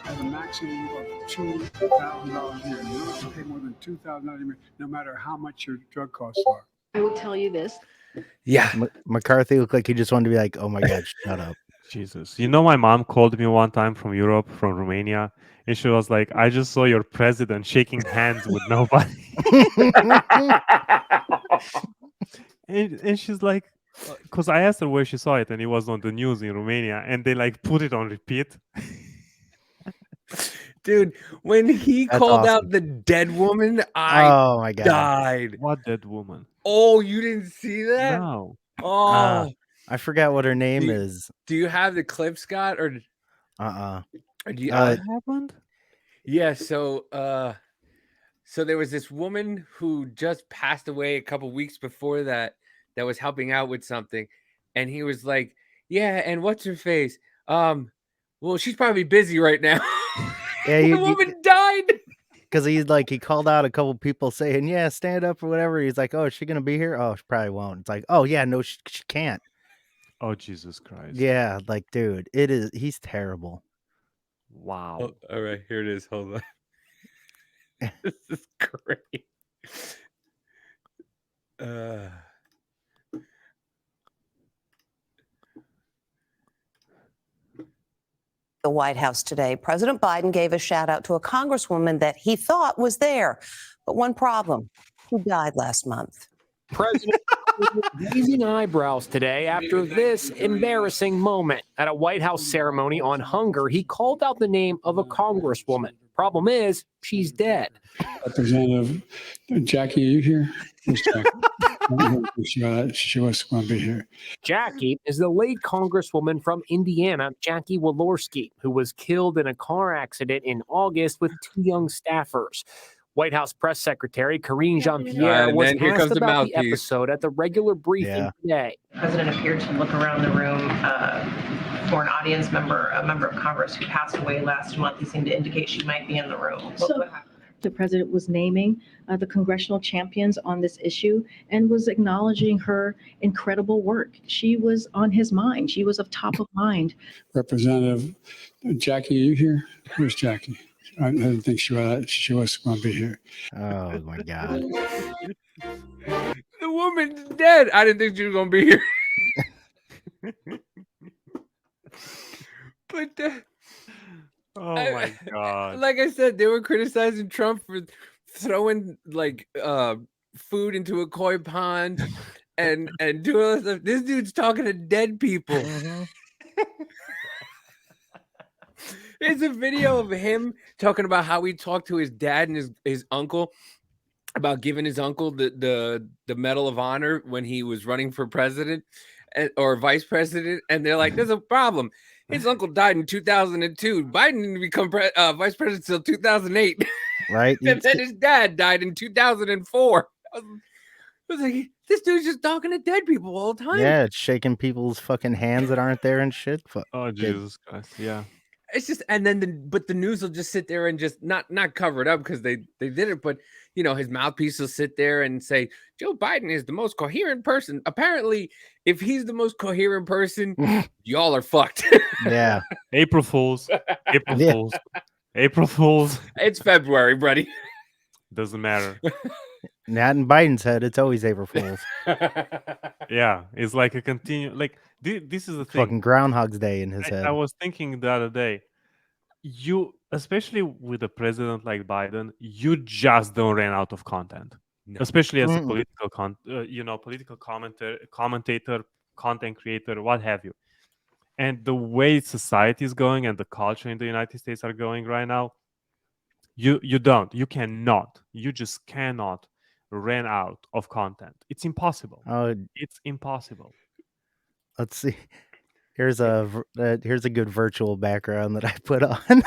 at a maximum of $2,000 a year. You don't have to pay more than $2,000 a year, no matter how much your drug costs are. I will tell you this. Yeah. McCarthy looked like he just wanted to be like, oh my God, shut up. Jesus. You know, my mom called me one time from Europe, from Romania, and she was like, I just saw your president shaking hands with nobody. and she's like, because I asked her where she saw it, and it was on the news in Romania, and they like put it on repeat. Dude, when he That's called awesome. out the dead woman, I Oh my god. died. What dead woman? Oh, you didn't see that? No. Oh, I forgot what her name is. do you have the clip, Scott, or do you? What happened? Yeah. So there was this woman who just passed away a couple weeks before that was helping out with something, and he was like, "Yeah, and what's her face? Well, she's probably busy right now." Yeah, the woman died. Because he called out a couple people saying, "Yeah, stand up" or whatever. He's like, "Oh, is she gonna be here? Oh, she probably won't." It's like, "Oh yeah, no, she can't." Oh Jesus Christ! Yeah, like, dude, he's terrible. Wow. Oh, all right, here it is. Hold on. This is great. The White House today, President Biden gave a shout out to a congresswoman that he thought was there. But one problem, who died last month. President raising eyebrows today after this embarrassing moment. At a White House ceremony on hunger, he called out the name of a congresswoman. Problem is, she's dead. Representative Jackie, are you here? Where's Jackie? She was going to be here. Jackie is the late congresswoman from Indiana, Jackie Walorski, who was killed in a car accident in August with two young staffers. White House Press Secretary Karine Jean-Pierre was asked about the episode at the regular briefing today. The president appeared to look around the room for an audience member, a member of Congress who passed away last month. He seemed to indicate she might be in the room. What happened? The president was naming the congressional champions on this issue and was acknowledging her incredible work. She was on his mind. She was of top of mind. Representative Jackie, are you here? Where's Jackie? I didn't think she was going to be here. Oh my god. The woman's dead. I didn't think she was going to be here. But oh my god. Like I said, they were criticizing Trump for throwing food into a koi pond and doing all this stuff. This dude's talking to dead people. There's a video of him talking about how he talked to his dad and his uncle about giving his uncle the Medal of Honor when he was running for president or vice president, and they're like, "There's a problem. His uncle died in 2002. Biden didn't become vice president until 2008. Right? And then his dad died in 2004. I was like, this dude's just talking to dead people all the time. Yeah, it's shaking people's fucking hands that aren't there and shit. Oh Jesus Christ! Yeah. It's just, and then but the news will just sit there and just not cover it up because they did it, but you know, his mouthpiece will sit there and say Joe Biden is the most coherent person. Apparently, if he's the most coherent person, y'all are fucked. Yeah. April Fools. April Fools. April Fools. It's February, buddy. Doesn't matter. Not in Biden's head. It's always April Fools. Yeah, it's like a like this is the thing. Fucking Groundhog's Day in his head. I was thinking the other day, you, especially with a president like Biden, you just don't run out of content. No. Especially as a political political commentator, content creator, what have you. And the way society is going and the culture in the United States are going right now, you just cannot run out of content. It's impossible. It's impossible. Let's see. Here's a good virtual background that I put on.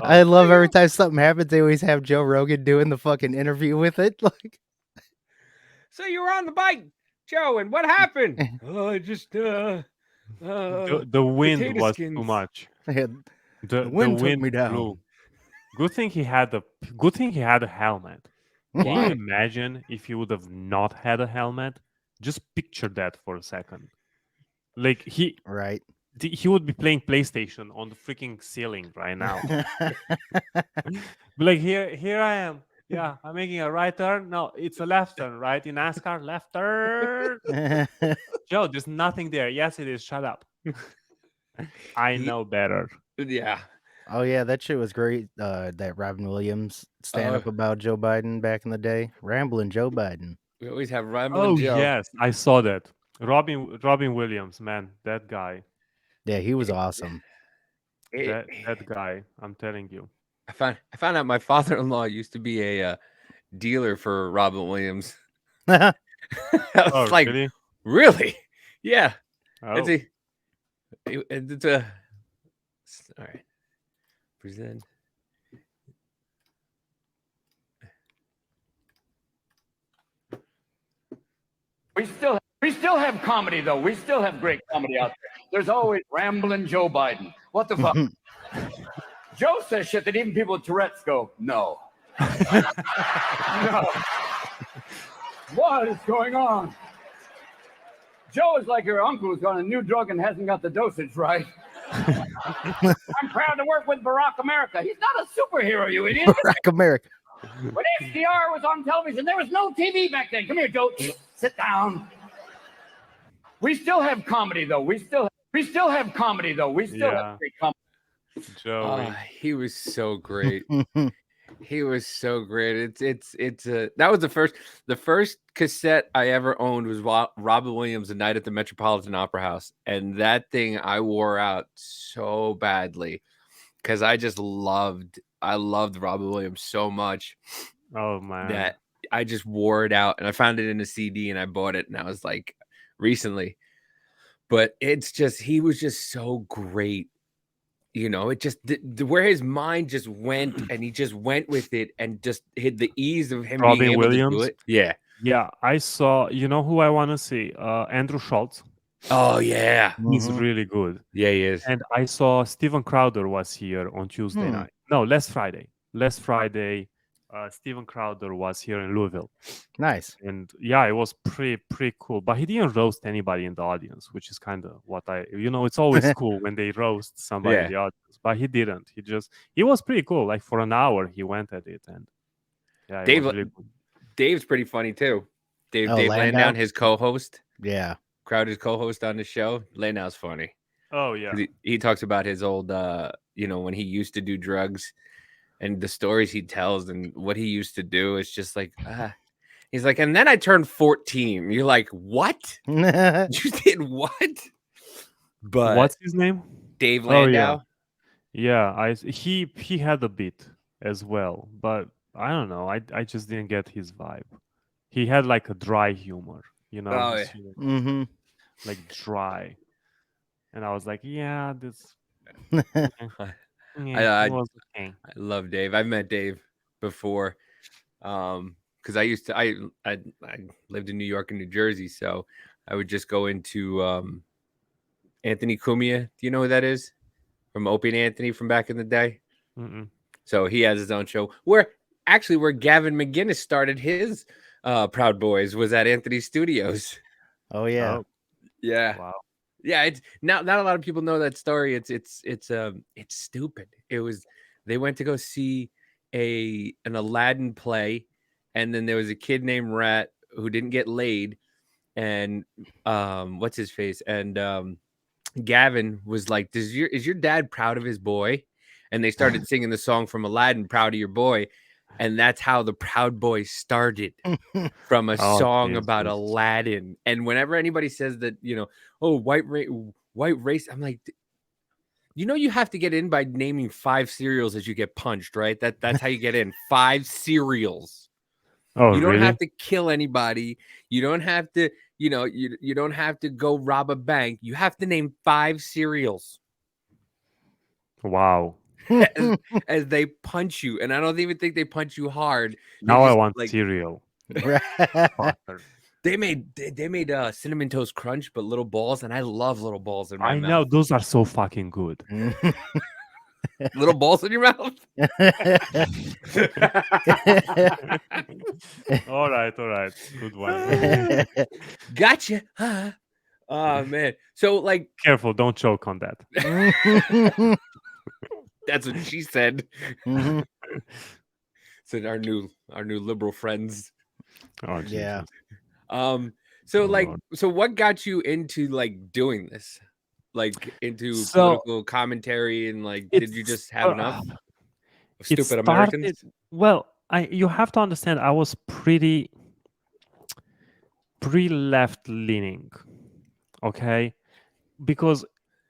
I love every time something happens, they always have Joe Rogan doing the fucking interview with it. Like, so you were on the bike, Joe, and what happened? I just the wind was too much. The wind took me down. Blew. Good thing he had a helmet. Can you imagine if he would have not had a helmet? Just picture that for a second. Like he would be playing PlayStation on the freaking ceiling right now. Like here I am. Yeah, I'm making a right turn. No, it's a left turn, right? In NASCAR, left turn. Joe, there's nothing there. Yes, it is. Shut up. I know better. Yeah. Oh yeah, that shit was great. That Robin Williams stand up about Joe Biden back in the day. Rambling Joe Biden. We always have Rambling Joe. Yes, I saw that. Robin Williams, man, that guy. Yeah, he was awesome. That guy, I'm telling you. I found out my father-in-law used to be a dealer for Robin Williams. I was like, really? Yeah. Oh. It's a all right. Present. We still have comedy though. We still have great comedy out there. There's always rambling Joe Biden. What the fuck? Joe says shit that even people with Tourette's go, no. No. What is going on? Joe is like your uncle who's on a new drug and hasn't got the dosage right. I'm proud to work with Barack America. He's not a superhero, you idiot. Barack America. When FDR was on television, there was no TV back then. Come here, Joe. Sit down. We still have comedy, though. We still have comedy, though. We still have great comedy. Joey. He was so great. He was so great. That was the first cassette I ever owned was Robin Williams' A Night at the Metropolitan Opera House, and that thing I wore out so badly because I loved Robin Williams so much. Oh man, that I just wore it out, and I found it in a CD and I bought it, and I was like recently, but he was just so great. You know, it just where his mind just went, and he just went with it, and just hit the ease of him Robin being able Williams. to do it. Yeah, yeah. I saw. You know who I want to see? Andrew Schultz. Oh yeah, he's really good. Yeah, he is. And I saw Steven Crowder was here on Tuesday night. No, last Friday. Steven Crowder was here in Louisville. Nice. And yeah, it was pretty cool. But he didn't roast anybody in the audience, which is kind of what it's always cool when they roast somebody in the audience. But he didn't. He was pretty cool. Like for an hour he went at it, and yeah, it was really good. Dave's pretty funny too. Dave Landau, his co-host. Yeah. Crowder's co-host on the show. Landau's funny. Oh yeah. He talks about his old when he used to do drugs. And the stories he tells and what he used to do is just like, he's like, and then I turned 14. You're like, what? You did what? But what's his name? Dave Landau. Yeah, he had a bit as well, but I don't know. I just didn't get his vibe. He had like a dry humor, like dry, and I was like, yeah, this. Yeah, I love Dave. I've met Dave before because I lived in New York and New Jersey, so I would just go into Anthony Cumia. Do you know who that is? From Opie and Anthony from back in the day. Mm-mm. So he has his own show where Gavin McGinnis started his Proud Boys was at Anthony's studios. Oh yeah. Yeah. Wow. Yeah, it's not a lot of people know that story. It's stupid. They went to go see an Aladdin play, and then there was a kid named Rat who didn't get laid, and what's his face? And Gavin was like, is your dad proud of his boy? And they started singing the song from Aladdin, Proud of Your Boy. And that's how the Proud Boys started, from a song about Aladdin. And whenever anybody says that, white race, I'm like, you have to get in by naming 5 cereals as you get punched, right? That's how you get in. 5 cereals. Oh, you don't really? have to kill anybody. You don't have to, you don't have to go rob a bank. You have to name 5 cereals. Wow. as they punch you, and I don't even think they punch you hard. Now I want cereal. They made Cinnamon Toast Crunch, but little balls, and I love little balls in my mouth. I know, those are so fucking good. Little balls in your mouth. All right, good one. Gotcha. Oh man, so like, careful, don't choke on that. That's what she said. Mm-hmm. Said our new liberal friends. Oh yeah. So what got you into like doing this, like into political commentary, and like, did you just have enough of stupid Americans? Well, you have to understand, I was pretty left leaning Okay, because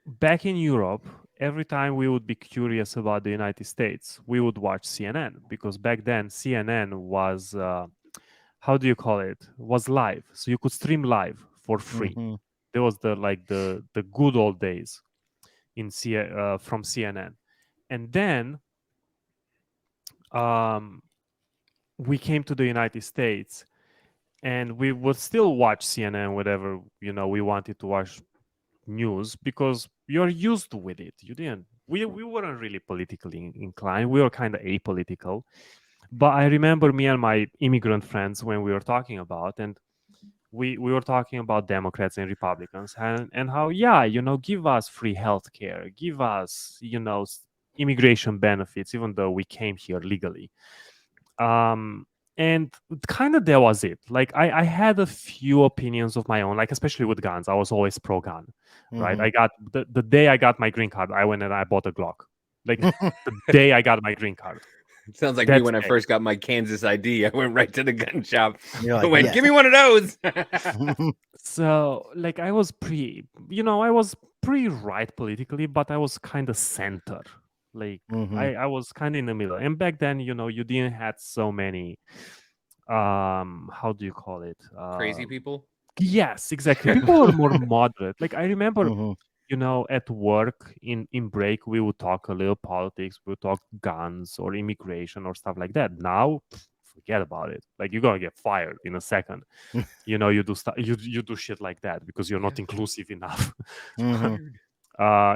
back in Europe, every time we would be curious about the United States, we would watch CNN, because back then CNN was how do you call it? Was live, so you could stream live for free. There was the good old days from CNN, and then we came to the United States, and we would still watch CNN whenever we wanted to watch news, because you're used with it. You didn't. We weren't really politically inclined. We were kind of apolitical. But I remember me and my immigrant friends when we were talking about, and we were talking about Democrats and Republicans, and how, give us free healthcare, give us immigration benefits, even though we came here legally. And kind of that was it. Like I had a few opinions of my own, like especially with guns. I was always pro gun, right? I got the day I got my green card, I went and I bought a Glock. Like the day I got my green card. Sounds like me when I first got my Kansas ID. I went right to the gun shop. Like, I went, give me one of those. So, like, I was pretty right politically, but I was kind of center. Like, I was kind of in the middle. And back then, you didn't have so many, how do you call it? Crazy people? Yes, exactly. People were more moderate. Like, I remember, at work in break, we would talk a little politics, we would talk guns or immigration or stuff like that. Now, forget about it. Like, you're gonna get fired in a second. You do you do shit like that because you're not inclusive enough.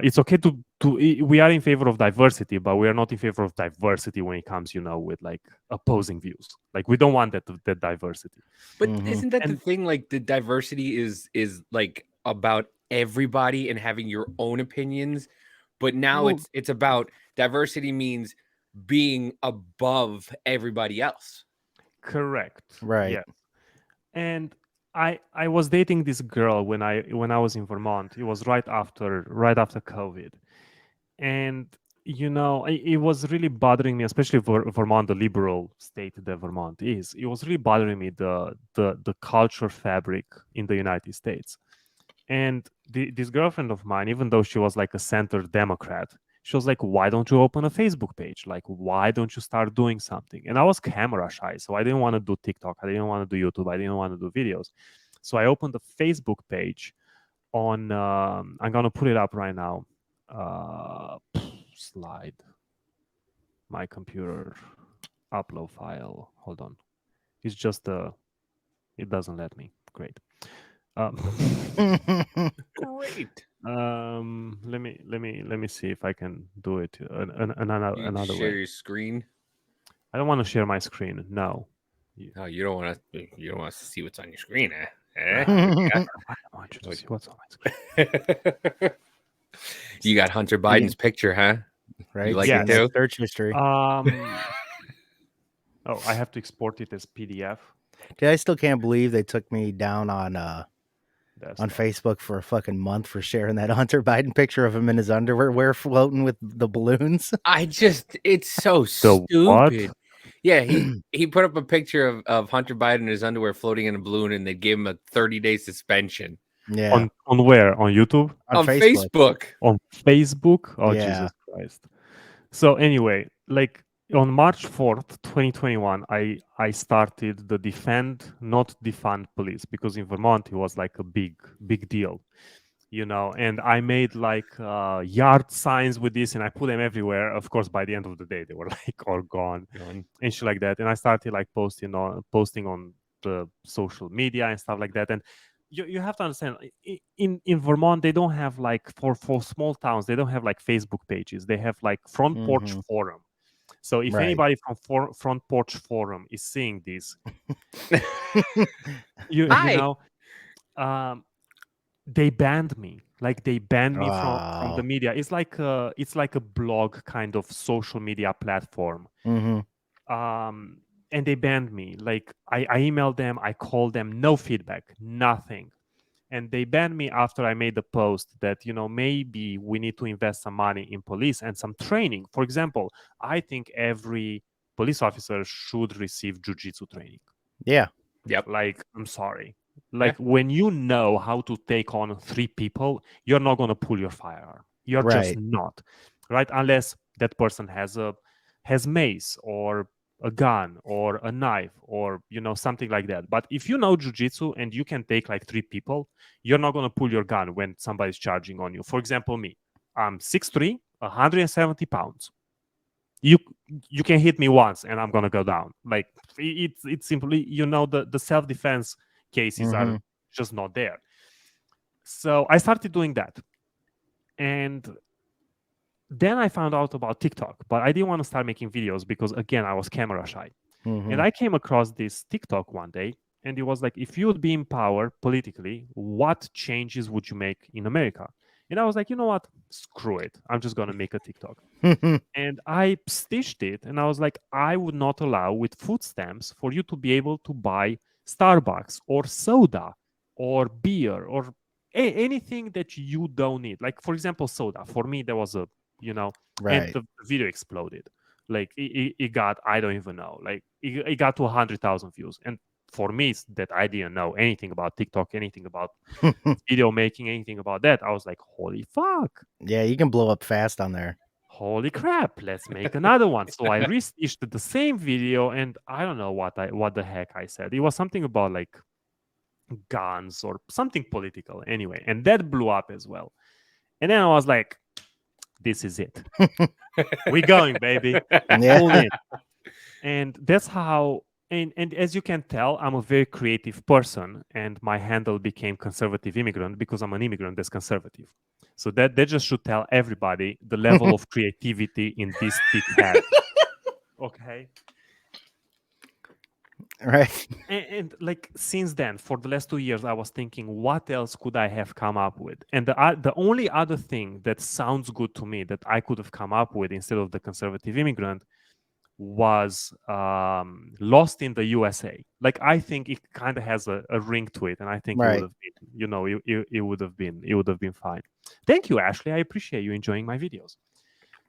It's okay to we are in favor of diversity, but we are not in favor of diversity when it comes with like opposing views. Like, we don't want that diversity. But isn't that the thing? Like, the diversity is like about everybody and having your own opinions, but now it's about diversity means being above everybody else. Correct. Right. Yeah. And I was dating this girl when I was in Vermont. It was right after COVID, and it was really bothering me, especially for Vermont, the liberal state that Vermont is. It was really bothering me the culture fabric in the United States. And this girlfriend of mine, even though she was like a center Democrat, she was like, why don't you open a Facebook page? Like, why don't you start doing something? And I was camera shy, so I didn't want to do TikTok. I didn't want to do YouTube. I didn't want to do videos. So I opened a Facebook page on, I'm going to put it up right now. Slide. My computer upload file. Hold on. It's just it doesn't let me. Great. Great. Let me see if I can do it another Share way. your screen. I don't want to share my screen. No. Oh, you don't want to see what's on your screen, eh? I want you to see what's on my screen. You got Hunter Biden's picture, huh? Right. You like it too? Search history. Oh, I have to export it as PDF. Dude, I still can't believe they took me down on Facebook for a fucking month for sharing that Hunter Biden picture of him in his underwear floating with the balloons. It's so stupid. What? Yeah, he put up a picture of Hunter Biden in his underwear floating in a balloon, and they gave him a 30-day suspension. Yeah. On where? On YouTube? On Facebook. On Facebook? Oh, Yeah. Jesus Christ. So anyway, like on March 4th, 2021, I started the Defend, Not Defund Police, because in Vermont it was like a big deal, and I made like yard signs with this, and I put them everywhere. Of course, by the end of the day, they were like all gone and shit like that. And I started like posting on the social media and stuff like that. And you have to understand, in Vermont, they don't have like, for small towns, they don't have like Facebook pages. They have like Front Porch Forum. So if anybody from Front Porch Forum is seeing this, they banned me. Like, they banned me from the media. It's like a blog kind of social media platform. And they banned me. Like, I emailed them, I called them, no feedback, nothing. And they banned me after I made the post that, maybe we need to invest some money in police and some training. For example, I think every police officer should receive jiu-jitsu training. Yeah. Yep. Like, I'm sorry. Like when you know how to take on 3 people, you're not going to pull your firearm. You're just not, right? Unless that person has mace or a gun or a knife or something like that. But if you know jujitsu and you can take like 3 people, you're not going to pull your gun when somebody's charging on you. For example, me, I'm 6'3", 170 pounds. You can hit me once and I'm gonna go down. Like it's simply the self-defense cases are just not there. So I started doing that, and then I found out about TikTok, but I didn't want to start making videos because again I was camera shy. And I came across this TikTok one day, and it was like, if you would be in power politically, what changes would you make in America? And I was like, you know what? Screw it. I'm just going to make a TikTok. And I stitched it, and I was like, I would not allow with food stamps for you to be able to buy Starbucks or soda or beer or anything that you don't need. Like, for example, soda. For me, there was and the video exploded. Like it got, I don't even know, like it got to 100,000 views. And for me, it's that I didn't know anything about TikTok, anything about video making, anything about that. I was like, holy fuck. Yeah, you can blow up fast on there. Holy crap, let's make another one. So I restitched the same video, and I don't know what the heck I said. It was something about like guns or something political anyway, and that blew up as well. And then I was like, this is it. We're going, baby. Yeah. And that's how, and as you can tell, I'm a very creative person, and my handle became Conservative Immigrant because I'm an immigrant that's conservative. So that just should tell everybody the level of creativity in this thick head. Okay. Right. And like since then, for the last 2 years, I was thinking, what else could I have come up with? And the only other thing that sounds good to me that I could have come up with instead of the Conservative Immigrant was Lost in the USA. Like I think it kind of has a ring to it, and I think it would have been, it would have been fine. Thank you, Ashley. I appreciate you enjoying my videos.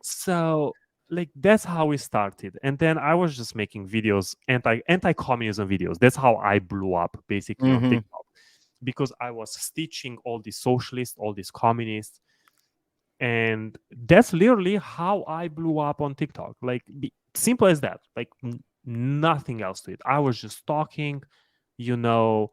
So like that's how we started, and then I was just making videos, anti-communism videos. That's how I blew up basically on TikTok, because I was stitching all these socialists, all these communists, and that's literally how I blew up on TikTok. Like simple as that. Like nothing else to it. I was just talking, So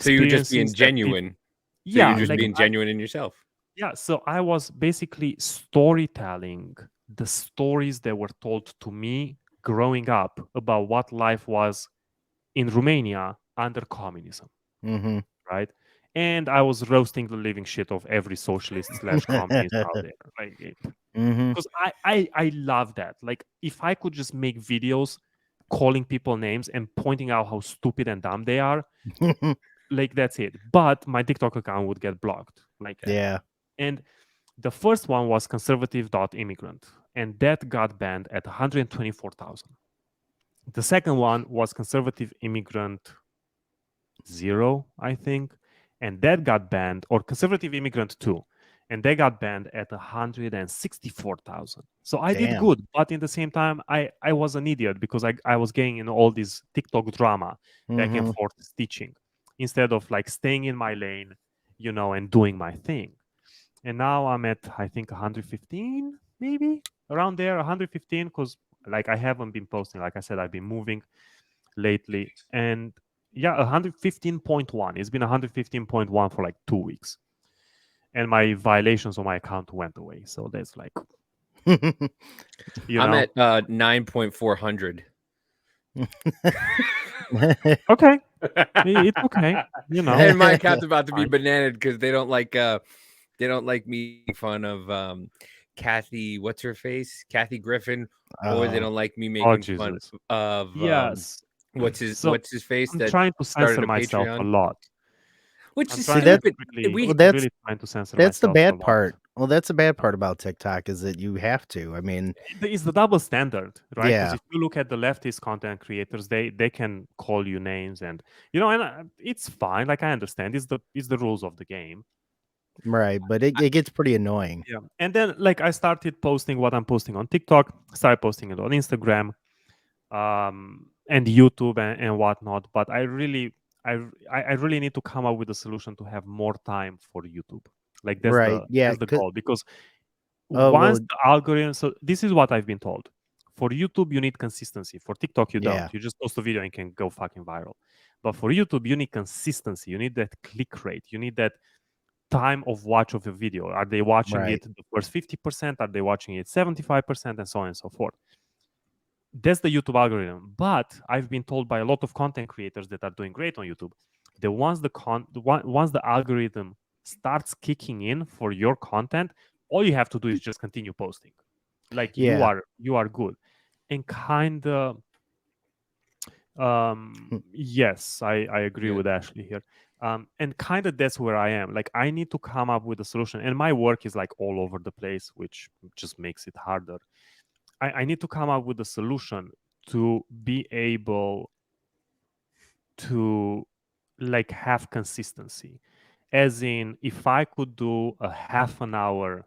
you were just being genuine. Yeah, you're just being genuine in yourself. Yeah, so I was basically storytelling the stories that were told to me growing up about what life was in Romania under communism, right? And I was roasting the living shit of every socialist / communist out there, like, because I love that. Like, if I could just make videos calling people names and pointing out how stupid and dumb they are, like that's it. But my TikTok account would get blocked, like yeah. And the first one was conservative.immigrant, and that got banned at 124,000. The second one was conservative immigrant 0, I think, and that got banned, or conservative immigrant 2, and they got banned at 164,000. So I did good, but in the same time, I was an idiot because I was getting in all this TikTok drama back and forth stitching instead of like staying in my lane, and doing my thing. And now I'm at, I think, 115, maybe around there, 115, because like I haven't been posting. Like I said, I've been moving lately, and yeah, 115.1. It's been 115.1 for like 2 weeks, and my violations on my account went away. So that's like, I'm at 9.400. Okay, it's okay. And my account's about to be bananaed because they don't like me making fun of Kathy, what's her face? Kathy Griffin, or they don't like me making fun of what's his face? I'm that trying to censor myself Patreon. a lot. Which is stupid. Really trying to censor that's the myself bad a lot. part. Well, that's the bad part about TikTok is that you have to. I mean, it's the double standard, right? Yeah. Because if you look at the leftist content creators, they can call you names, and and it's fine. Like I understand, it's the rules of the game. Right, but it gets pretty annoying. Yeah, and then like I started posting what I'm posting on TikTok, started posting it on Instagram, and YouTube and whatnot. But I I really need to come up with a solution to have more time for YouTube. Like that's Right. Yeah. the goal, because Oh, once well, the algorithm, so this is what I've been told. For YouTube, you need consistency. For TikTok, you Yeah. don't. You just post a video and can go fucking viral. But for YouTube, you need consistency. You need that click rate. You need that time of watch of a video. Are they watching Right. it the first 50%? Are they watching it 75%? And so on and so forth. That's the YouTube algorithm. But I've been told by a lot of content creators that are doing great on YouTube that once the algorithm starts kicking in for your content, all you have to do is just continue posting. Like you Yeah. are good. And kind of yes, I agree Yeah. with Ashley here. And kind of that's where I am. Like I need to come up with a solution, and my work is like all over the place, which just makes it harder. I need to come up with a solution to be able to like have consistency. As in, if I could do a half an hour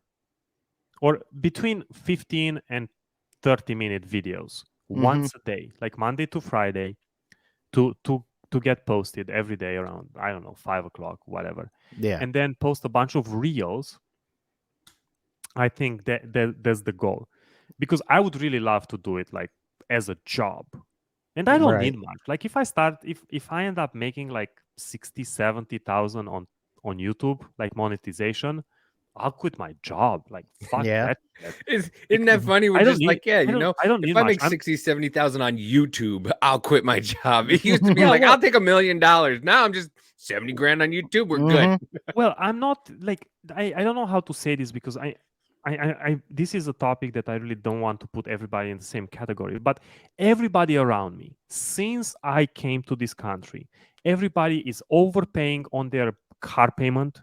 or between 15 and 30-minute videos once a day, like Monday to Friday, to get posted every day around, I don't know, 5 o'clock, whatever. Yeah. And then post a bunch of reels. I think that's the goal, because I would really love to do it like as a job, and I don't Right. need much. Like if I end up making like 60,000-70,000 on YouTube, like monetization, I'll quit my job. Like fuck Yeah. that. Isn't that funny? We're I don't just need. like, yeah, I don't if need I much. make 60,000-70,000 on YouTube, I'll quit my job. It used to be Yeah, like, well- I'll take $1 million. Now I'm just 70 grand on YouTube. We're good. Well, I'm not like I don't know how to say this, because I this is a topic that I really don't want to put everybody in the same category, but everybody around me, since I came to this country, everybody is overpaying on their car payment.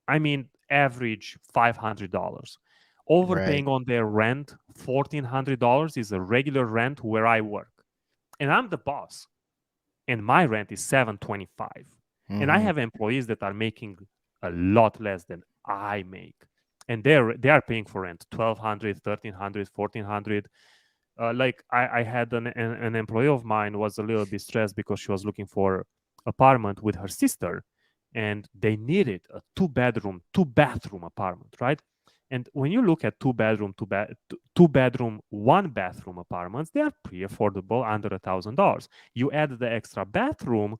I mean, average $500. Overpaying on their rent, $1,400 is a regular rent where I work. And I'm the boss. And my rent is $725. And I have employees that are making a lot less than I make. And they are paying for rent $1,200, $1,300, $1,400. Like I had an employee of mine was a little bit stressed because she was looking for apartment with her sister, and they needed a two bathroom apartment, right? And when you look at two bedroom, one bathroom apartments, they are pretty affordable, under $1,000. You add the extra bathroom,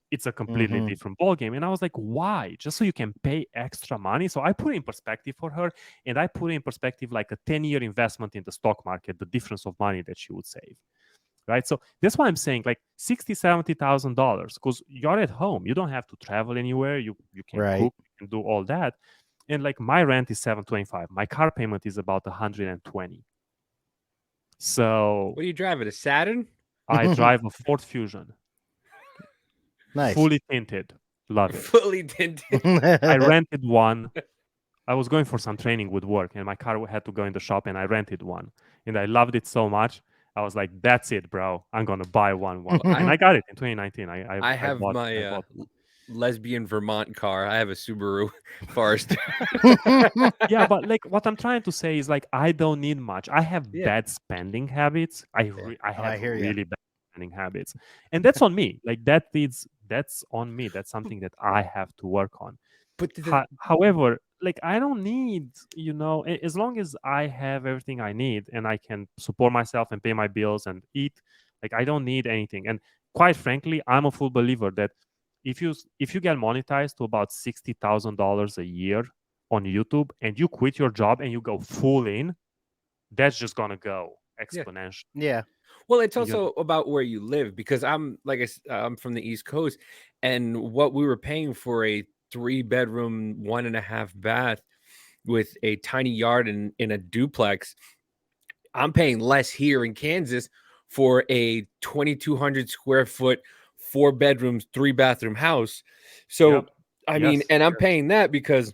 it's a completely different ballgame. And I was like, why? Just so you can pay extra money? So I put it in perspective for her, and I put it in perspective like a 10-year investment in the stock market, the difference of money that she would save. Right. So that's why I'm saying like $60,000-$70,000, because you're at home. You don't have to travel anywhere. You can cook and do all that. And like my rent is $725. My car payment is about $120. So what are you driving? A Saturn? I drive a Ford Fusion. Nice. Fully tinted. Love it. Fully tinted. I rented one. I was going for some training with work, and my car had to go in the shop, and I rented one. And I loved it so much. I was like, that's it, bro. I'm going to buy one. And I got it in 2019. I have my lesbian Vermont car. I have a Subaru Forester. Yeah, but like what I'm trying to say is like I don't need much. I have bad spending habits. I have really bad spending habits, and that's on me. Like that's on me. That's something that I have to work on. But however, like I don't need, as long as I have everything I need and I can support myself and pay my bills and eat, like I don't need anything. And quite frankly, I'm a full believer that if you get monetized to about $60,000 a year on YouTube and you quit your job and you go full in, that's just gonna go exponential. Yeah. Well, it's also about where you live, because I'm I'm from the East Coast, and what we were paying for a 3-bedroom, 1.5 bath with a tiny yard in a duplex, I'm paying less here in Kansas for a 2,200 square foot, 4 bedrooms, 3 bathroom house. So, I mean, and I'm paying that because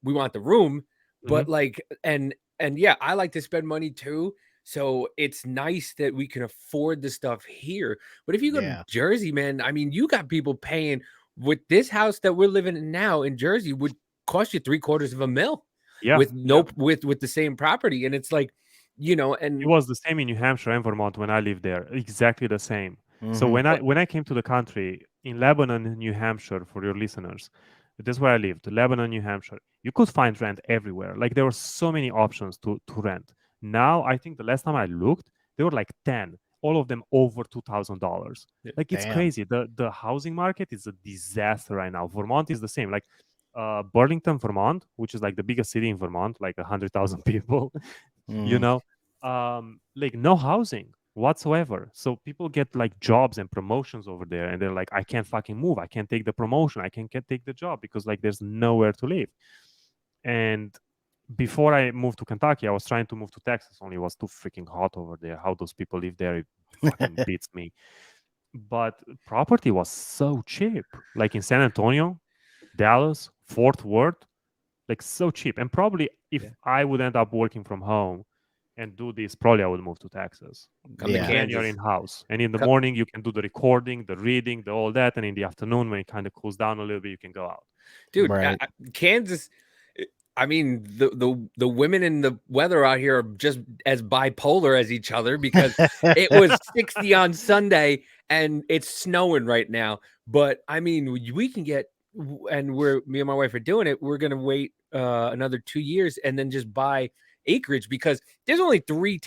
we want the room, but like, and yeah, I like to spend money too. So it's nice that we can afford the stuff here. But if you go to Jersey, man, I mean, you got people paying with this house that we're living in now in Jersey would cost you $750,000 with the same property. And it's like, and it was the same in New Hampshire and Vermont when I lived there. Exactly the same. So when I came to the country in Lebanon, New Hampshire, for your listeners, that's where I lived, Lebanon, New Hampshire. You could find rent everywhere. Like there were so many options to rent. Now I think the last time I looked, there were like 10, all of them over $2,000. Like it's crazy. The housing market is a disaster right now. Vermont is the same. Like Burlington, Vermont, which is like the biggest city in Vermont, like 100,000 people. You know, like no housing whatsoever. So people get like jobs and promotions over there, and they're like, I can't fucking move. I can't take the promotion. I can't take the job because like there's nowhere to live. And before I moved to Kentucky, I was trying to move to Texas. Only it was too freaking hot over there. How those people live there, it fucking beats me. But property was so cheap. Like in San Antonio, Dallas, Fort Worth, like so cheap. And probably if I would end up working from home and do this, probably I would move to Texas. Come to Then you're Kansas. in house, and in the morning you can do the recording, the reading, the all that, and in the afternoon when it kind of cools down a little bit, you can go out. Dude, Kansas. I mean, the women and the weather out here are just as bipolar as each other because it was 60 on Sunday and it's snowing right now. But I mean, we can get, and me and my wife are doing it. We're gonna wait another 2 years and then just buy acreage because there's only 3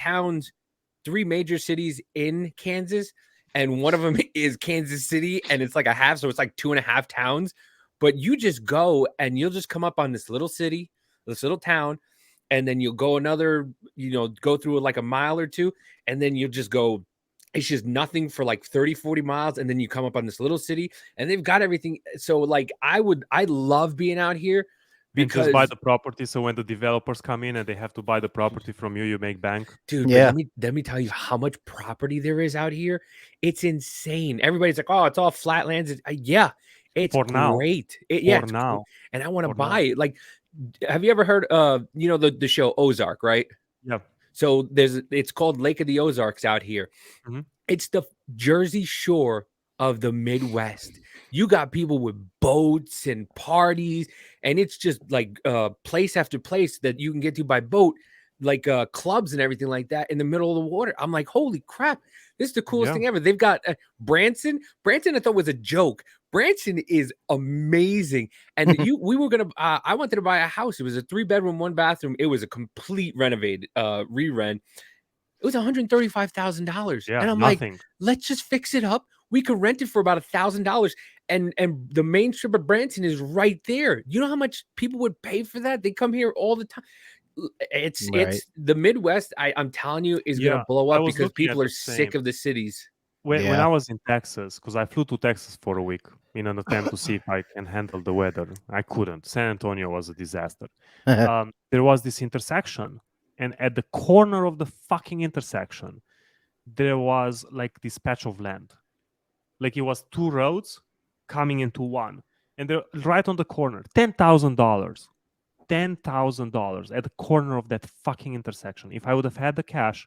major cities in Kansas, and one of them is Kansas City, and it's like a half, so it's like 2.5 towns. But you just go and you'll just come up on this little city, this little town, and then you'll go another, go through like a mile or two, and then you'll just go, it's just nothing for like 30, 40 miles, and then you come up on this little city, and they've got everything. So like I love being out here because and just buy the property, so when the developers come in and they have to buy the property from you, you make bank. Dude, let me tell you how much property there is out here. It's insane. Everybody's like, oh, it's all flatlands. It's for now. great. Now. And I want to buy it. Like, have you ever heard of, the show Ozark, right? Yeah. So it's called Lake of the Ozarks out here. Mm-hmm. It's the Jersey Shore of the Midwest. You got people with boats and parties, and it's just like place after place that you can get to by boat, like clubs and everything like that in the middle of the water. I'm like, holy crap, this is the coolest thing ever. They've got Branson. I thought was a joke. Branson is amazing. And we were gonna I wanted to buy a house. It was a 3-bedroom, 1-bathroom. It was a complete renovated re-rent. It was $135,000. Yeah, and I'm nothing. like, let's just fix it up. We could rent it for about $1,000. And the main strip of Branson is right there. You know how much people would pay for that? They come here all the time. It's the Midwest. I'm telling you, is gonna blow up because people are sick of the cities. When I was in Texas, because I flew to Texas for a week in an attempt to see if I can handle the weather. I couldn't. San Antonio was a disaster. There was this intersection, and at the corner of the fucking intersection, there was like this patch of land. Like it was 2 roads coming into one, and they're right on the corner. $10,000. $10,000 at the corner of that fucking intersection. If I would have had the cash,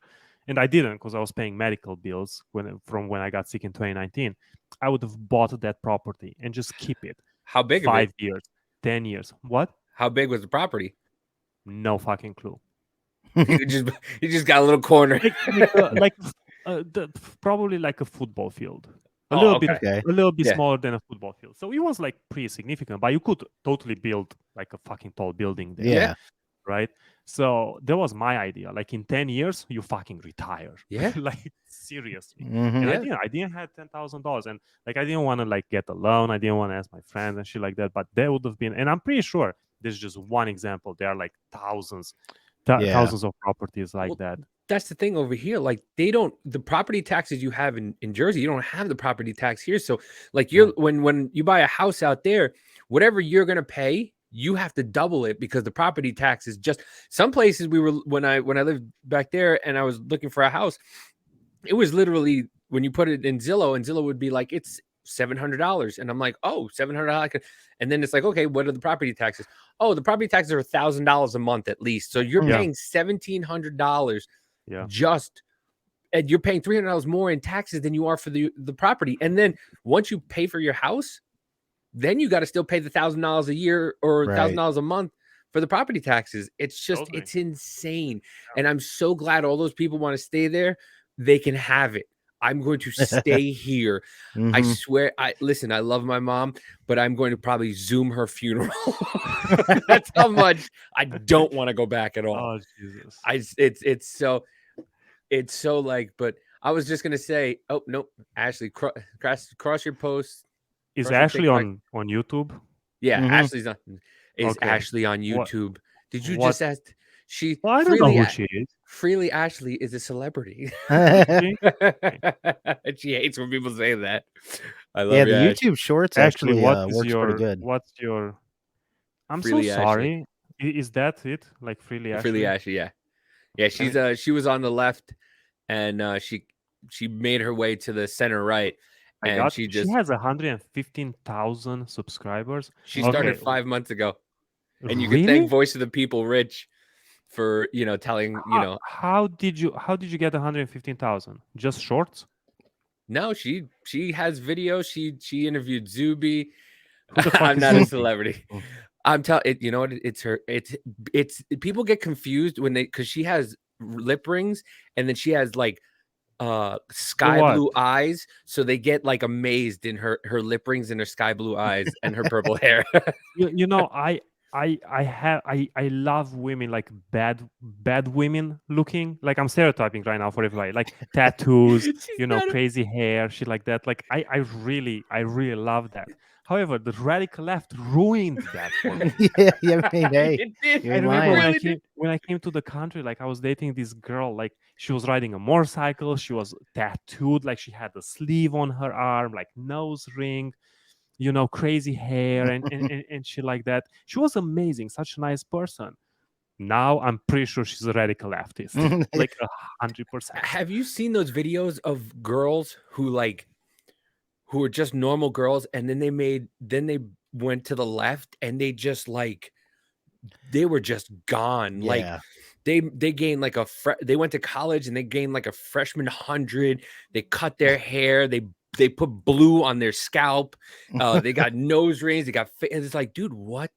and I didn't because I was paying medical bills from when I got sick in 2019, I would have bought that property and just keep it. How big? 5 years, 10 years. What? How big was the property? No fucking clue. you just got a little corner, probably like a football field. A little bit smaller than a football field. So it was like pretty significant, but you could totally build like a fucking tall building there. Yeah. Right. So that was my idea. Like in 10 years, you fucking retire. Yeah. Like seriously. Mm-hmm. And I didn't have $10,000, and like I didn't want to like get a loan. I didn't want to ask my friends and shit like that. But there would have been, and I'm pretty sure this is just one example. There are like thousands of properties like that. That's the thing over here. Like the property taxes you have in Jersey, you don't have the property tax here. So like when you buy a house out there, whatever you're going to pay, you have to double it because the property tax is just some places when I lived back there and I was looking for a house, it was literally when you put it in Zillow, and Zillow would be like, it's $700. And I'm like, oh, $700. And then it's like, okay, what are the property taxes? Oh, the property taxes are $1,000 a month at least. So you're paying $1,700 and you're paying $300 more in taxes than you are for the property. And then once you pay for your house, then you got to still pay the $1,000 a year or $1,000 a month for the property taxes. It's just, it's insane. And I'm so glad all those people want to stay there. They can have it. I'm going to stay here. I swear. I love my mom, but I'm going to probably Zoom her funeral. That's how much I don't want to go back at all. Oh Jesus! It's so like. But I was just gonna say, oh nope, Ashley, cross your post. Is Ashley on YouTube? Yeah, Ashley's on. Is Okay. Ashley on YouTube? Did you what- just ask? She Well, I don't know who she is. Freely Ashley is a celebrity. She hates when people say that. I love Yeah, you, the Ash. YouTube Shorts Actually, actually works pretty good. What's your? I'm Freely so Ashley. sorry. Is that it? Like Freely Ashley? Freely Ashley, yeah. She was on the left, and she made her way to the center right, and she has 115,000 subscribers. She started 5 months ago, and you Really? can thank Voice of the People, Rich, for telling How did you get 115,000? Just shorts? No, she has videos. She interviewed Zuby. Who the fuck I'm is not a Zuby? celebrity. I'm telling it. You know what? It's her. It's people get confused when because she has lip rings and then she has like sky blue eyes, so they get like amazed in her lip rings and her sky blue eyes and her purple hair. I love women like bad women looking. Like I'm stereotyping right now for everybody. Like tattoos, crazy hair, shit like that. Like I really love that. However, the radical left ruined that for me. Hey, It did. you're I remember lying. when I came to the country, like I was dating this girl, like she was riding a motorcycle, she was tattooed, like she had a sleeve on her arm, like nose ring, crazy hair and shit like that. She was amazing, such a nice person. Now I'm pretty sure she's a radical leftist, like 100%. Have you seen those videos of girls who are just normal girls, and then they went to the left, and they just they were just gone. Yeah. Like they gained like they went to college and they gained like a freshman 100. They cut their hair. They put blue on their scalp. They got nose rings. They got and it's like, dude, what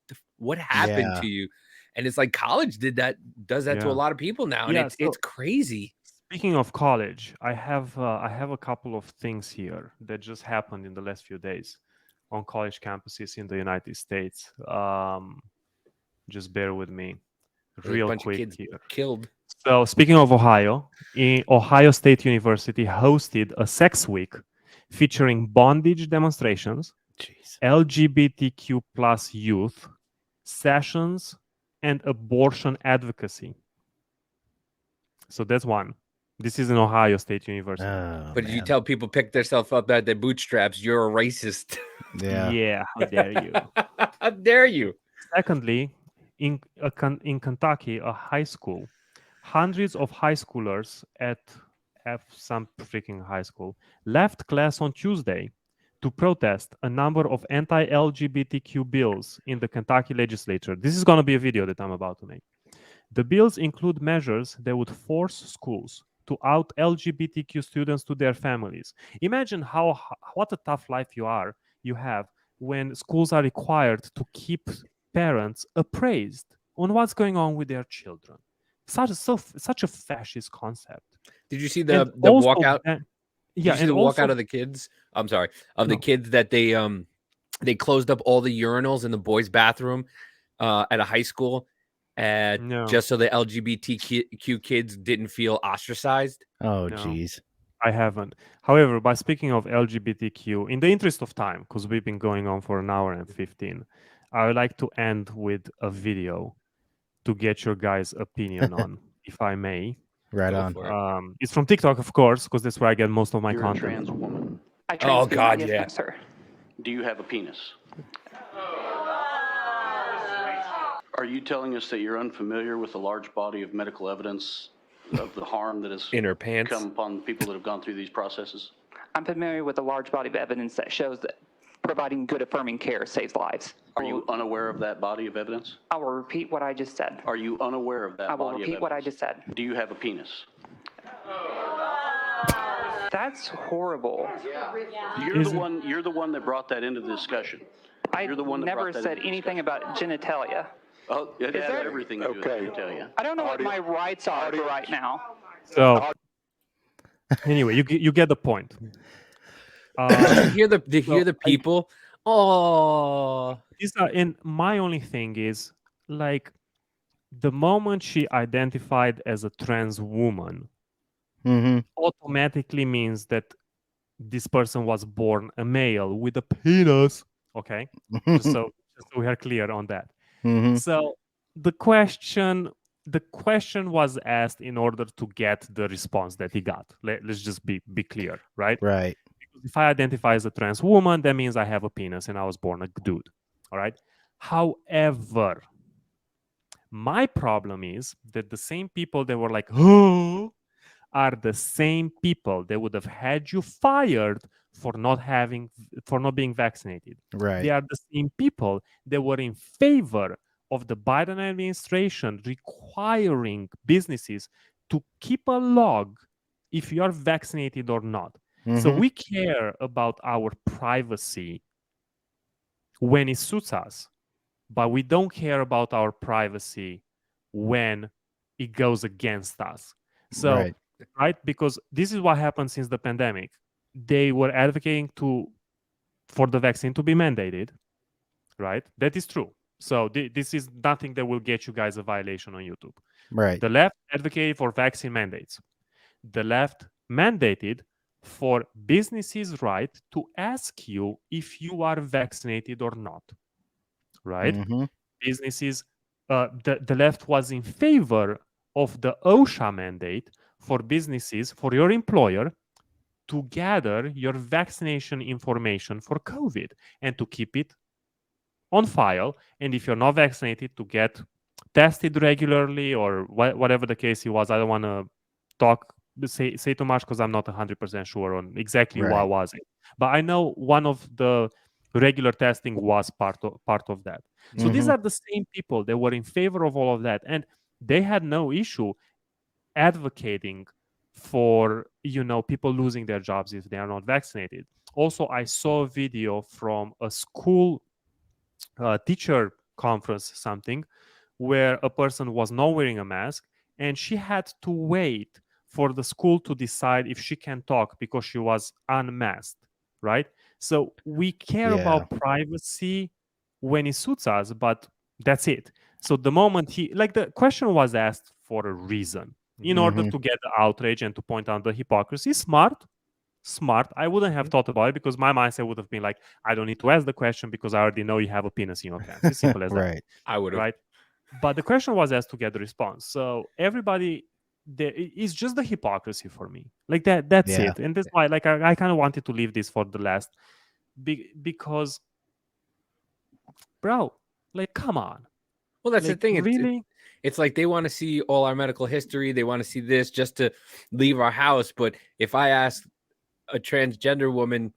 happened to you? And it's like college does that to a lot of people now, and it's crazy. Speaking of college, I have a couple of things here that just happened in the last few days on college campuses in the United States. Just bear with me, real bunch quick of kids here. Killed. So speaking of Ohio, Ohio State University hosted a sex week featuring bondage demonstrations, LGBTQ plus youth sessions, and abortion advocacy. So that's one. This is in Ohio State University. But you tell people pick themselves up by their bootstraps, you're a racist. Yeah, how dare you? How dare you? Secondly, in Kentucky, a high school, hundreds of high schoolers at some freaking high school left class on Tuesday to protest a number of anti-LGBTQ bills in the Kentucky legislature. This is going to be a video that I'm about to make. The bills include measures that would force schools to out LGBTQ students to their families. Imagine what a tough life you have when schools are required to keep parents appraised on what's going on with their children. Such a fascist concept. Did you see the walkout? Yeah, and the walkout of the kids. I'm sorry, the kids that they closed up all the urinals in the boys' bathroom at a high school, just so the LGBTQ kids didn't feel ostracized. Oh, geez. I haven't. However, by speaking of LGBTQ, in the interest of time, because we've been going on for an hour and 15, I would like to end with a video to get your guys' opinion on, if I may. Right on. It's from TikTok, of course, because that's where I get most of my You're content. a trans woman. Oh God, yeah. Sir. Do you have a penis? Are you telling us that you're unfamiliar with the large body of medical evidence of the harm that has in her pants come upon people that have gone through these processes? I'm familiar with a large body of evidence that shows that providing good affirming care saves lives. Are you unaware of that body of evidence? I will repeat what I just said. Are you unaware of that body of evidence? I will repeat what I just said. Do you have a penis? That's horrible. You're the one that brought that into the discussion. You're the one that never brought that said into anything about genitalia. Oh, it has everything to do with genitalia. I don't know what my rights are for right now. So Anyway, you get the point. You hear the people. And my only thing is, like, the moment she identified as a trans woman, automatically means that this person was born a male with a penis. Okay, just so we are clear on that. So the question was asked in order to get the response that he got. Let's just be clear, right? Right. Because if I identify as a trans woman, that means I have a penis and I was born a dude. All right. However, my problem is that the same people that were like, oh, are the same people that would have had you fired for not being vaccinated. Right. They are the same people that were in favor of the Biden administration requiring businesses to keep a log if you are vaccinated or not. So we care about our privacy when it suits us, but we don't care about our privacy when it goes against us. So, right? Because this is what happened since the pandemic. They were advocating for the vaccine to be mandated, right? That is true. So this is nothing that will get you guys a violation on YouTube. Right. The left advocated for vaccine mandates. The left mandated for businesses' right to ask you if you are vaccinated or not, right? Businesses, the left was in favor of the OSHA mandate for businesses, for your employer, to gather your vaccination information for COVID and to keep it on file. And if you're not vaccinated, to get tested regularly or whatever the case was. I don't want to say too much because I'm not 100% sure on exactly what was it. But I know one of the regular testing was part of that. So these are the same people that were in favor of all of that, and they had no issue advocating for people losing their jobs if they are not vaccinated. Also, I saw a video from a school teacher conference, something, where a person was not wearing a mask and she had to wait for the school to decide if she can talk because she was unmasked, right? So we care about privacy when it suits us, but that's it. So the moment the question was asked for a reason, in order to get the outrage and to point out the hypocrisy. Smart. I wouldn't have thought about it because my mindset would have been like, I don't need to ask the question because I already know you have a penis in your pants. It's simple as that. Right. I would have. Right. But the question was asked to get the response. So everybody, it's just the hypocrisy for me. Like that's it. And that's why, like, I kind of wanted to leave this for the last, because, bro, like, come on. Well, that's like, the thing. Really? It's like they want to see all our medical history. They want to see this just to leave our house. But if I ask a transgender woman,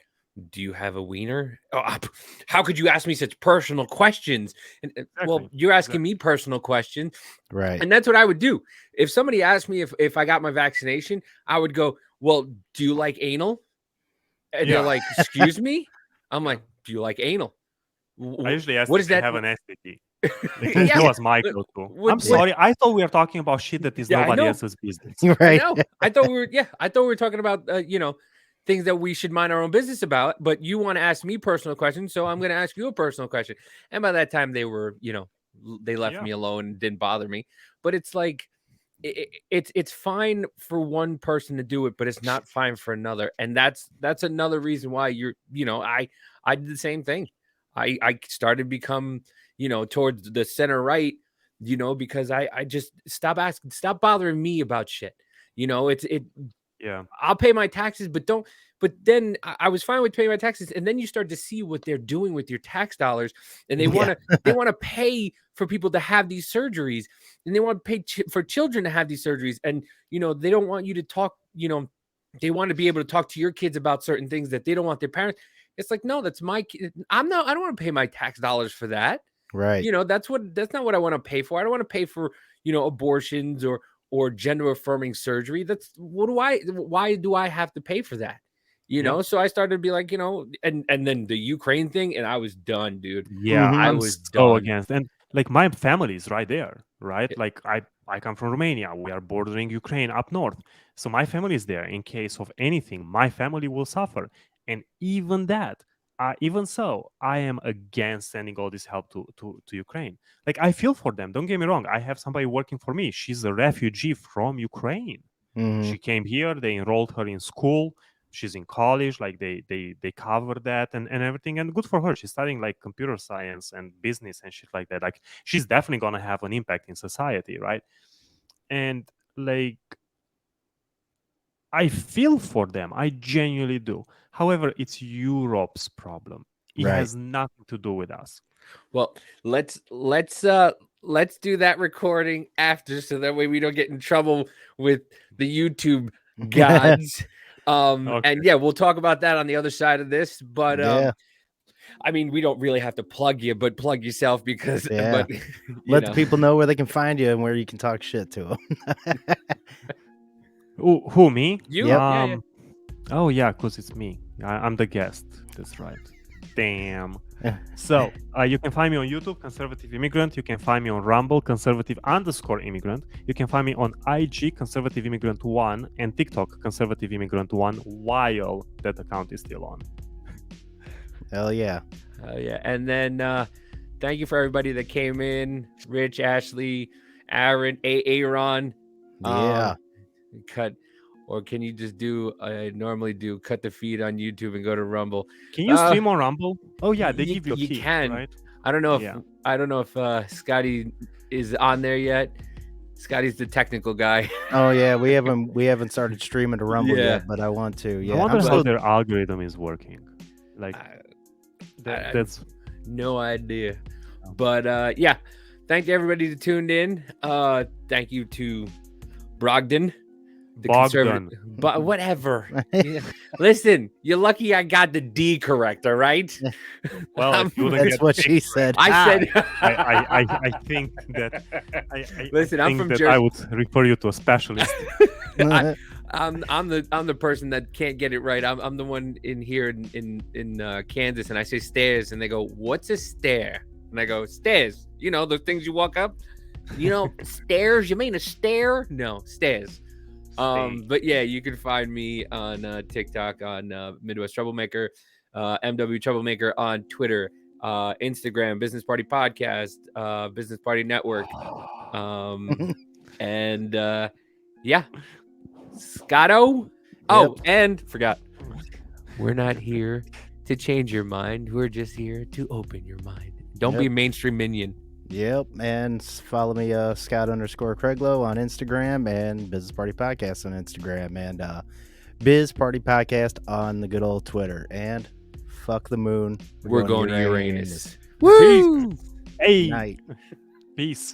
do you have a wiener? Oh, how could you ask me such personal questions? And well, you're asking me personal questions. Right. And that's what I would do. If somebody asked me if I got my vaccination, I would go, well, do you like anal? And they're like, excuse me? I'm like, do you like anal? I usually ask what if is they that? have an STD. That was my go-to. I'm sorry. I thought we were talking about shit that is nobody else's business. Right. I know. I thought we were talking about things that we should mind our own business about, but you want to ask me personal questions, so I'm going to ask you a personal question. And by that time they were, they left me alone and didn't bother me. But it's like it's fine for one person to do it, but it's not fine for another. And that's another reason why I did the same thing. I started to become, towards the center right, because I just stop bothering me about shit. I'll pay my taxes, but then I was fine with paying my taxes. And then you start to see what they're doing with your tax dollars, and they want to pay for people to have these surgeries, and they want to pay for children to have these surgeries. And, they don't want you to talk, they want to be able to talk to your kids about certain things that they don't want their parents. It's like, no, that's my kid. I don't want to pay my tax dollars for that. Right. That's not what I want to pay for. I don't want to pay for, abortions or gender affirming surgery. That's why do I have to pay for that? So I started to be like, and then the Ukraine thing, and I was done, dude. Yeah, I I'm was so done. against. And like my family is right there, right? Like I come from Romania. We are bordering Ukraine up north. So my family is there. In case of anything, my family will suffer. And even that, even so, I am against sending all this help to Ukraine. Like I feel for them. Don't get me wrong. I have somebody working for me. She's a refugee from Ukraine. Mhm. She came here. They enrolled her in school. She's in college. Like they cover that and everything. And good for her. She's studying like computer science and business and shit like that. Like she's definitely gonna have an impact in society, right? And like I feel for them. I genuinely do. However, it's Europe's problem. It Right. has nothing to do with us. Well, let's do that recording after, so that way we don't get in trouble with the YouTube gods. Okay. And yeah, we'll talk about that on the other side of this. But Yeah. I mean, we don't really have to plug you, but plug yourself because Yeah. but you Let know. the people know where they can find you and where you can talk shit to them. Who me? You? Yep. Yeah. Oh yeah, because it's me. I'm the guest. That's right. Damn. So you can find me on YouTube, Conservative Immigrant. You can find me on Rumble, Conservative_Immigrant. You can find me on IG, Conservative Immigrant 1, and TikTok, Conservative Immigrant 1, while that account is still on. Hell yeah. Oh yeah. And then thank you for everybody that came in. Rich, Ashley, Aaron, Aaron. Yeah. Cut, or can you just do I normally do cut the feed on YouTube and go to Rumble? Can you stream on Rumble? Oh yeah, they give you a key, can. right? I don't know if Scotty is on there yet. Scotty's the technical guy. Oh yeah, we haven't started streaming to Rumble Yeah. yet, but I want to. Yeah. I wonder I'm how still- their algorithm is working. Like that's no idea. But yeah, thank you everybody that tuned in. Thank you to Brogdon. The Bogdan. But whatever. Yeah. Listen, you're lucky I got the D correct, all right? Well, if you wouldn't That's get what picked, she said. I said I think that Listen, I I'm think from that Jersey. I would refer you to a specialist. I'm the person that can't get it right. I'm the one in here in Kansas, and I say stairs, and they go, "What's a stair?" And I go, "Stairs. You know, the things you walk up. You know, stairs. You mean a stair? No, stairs." But yeah, you can find me on TikTok on Midwest Troublemaker, MW Troublemaker on Twitter, Instagram, Business Party Podcast, Business Party Network, and yeah, Scotto. Oh, and forgot, we're not here to change your mind. We're just here to open your mind. Don't be a mainstream minion. Yep, and follow me, Scott_Craiglow on Instagram, and Business Party Podcast on Instagram, and Biz Party Podcast on the good old Twitter. And fuck the moon. We're going to Uranus. Woo! Hey. Night. Peace.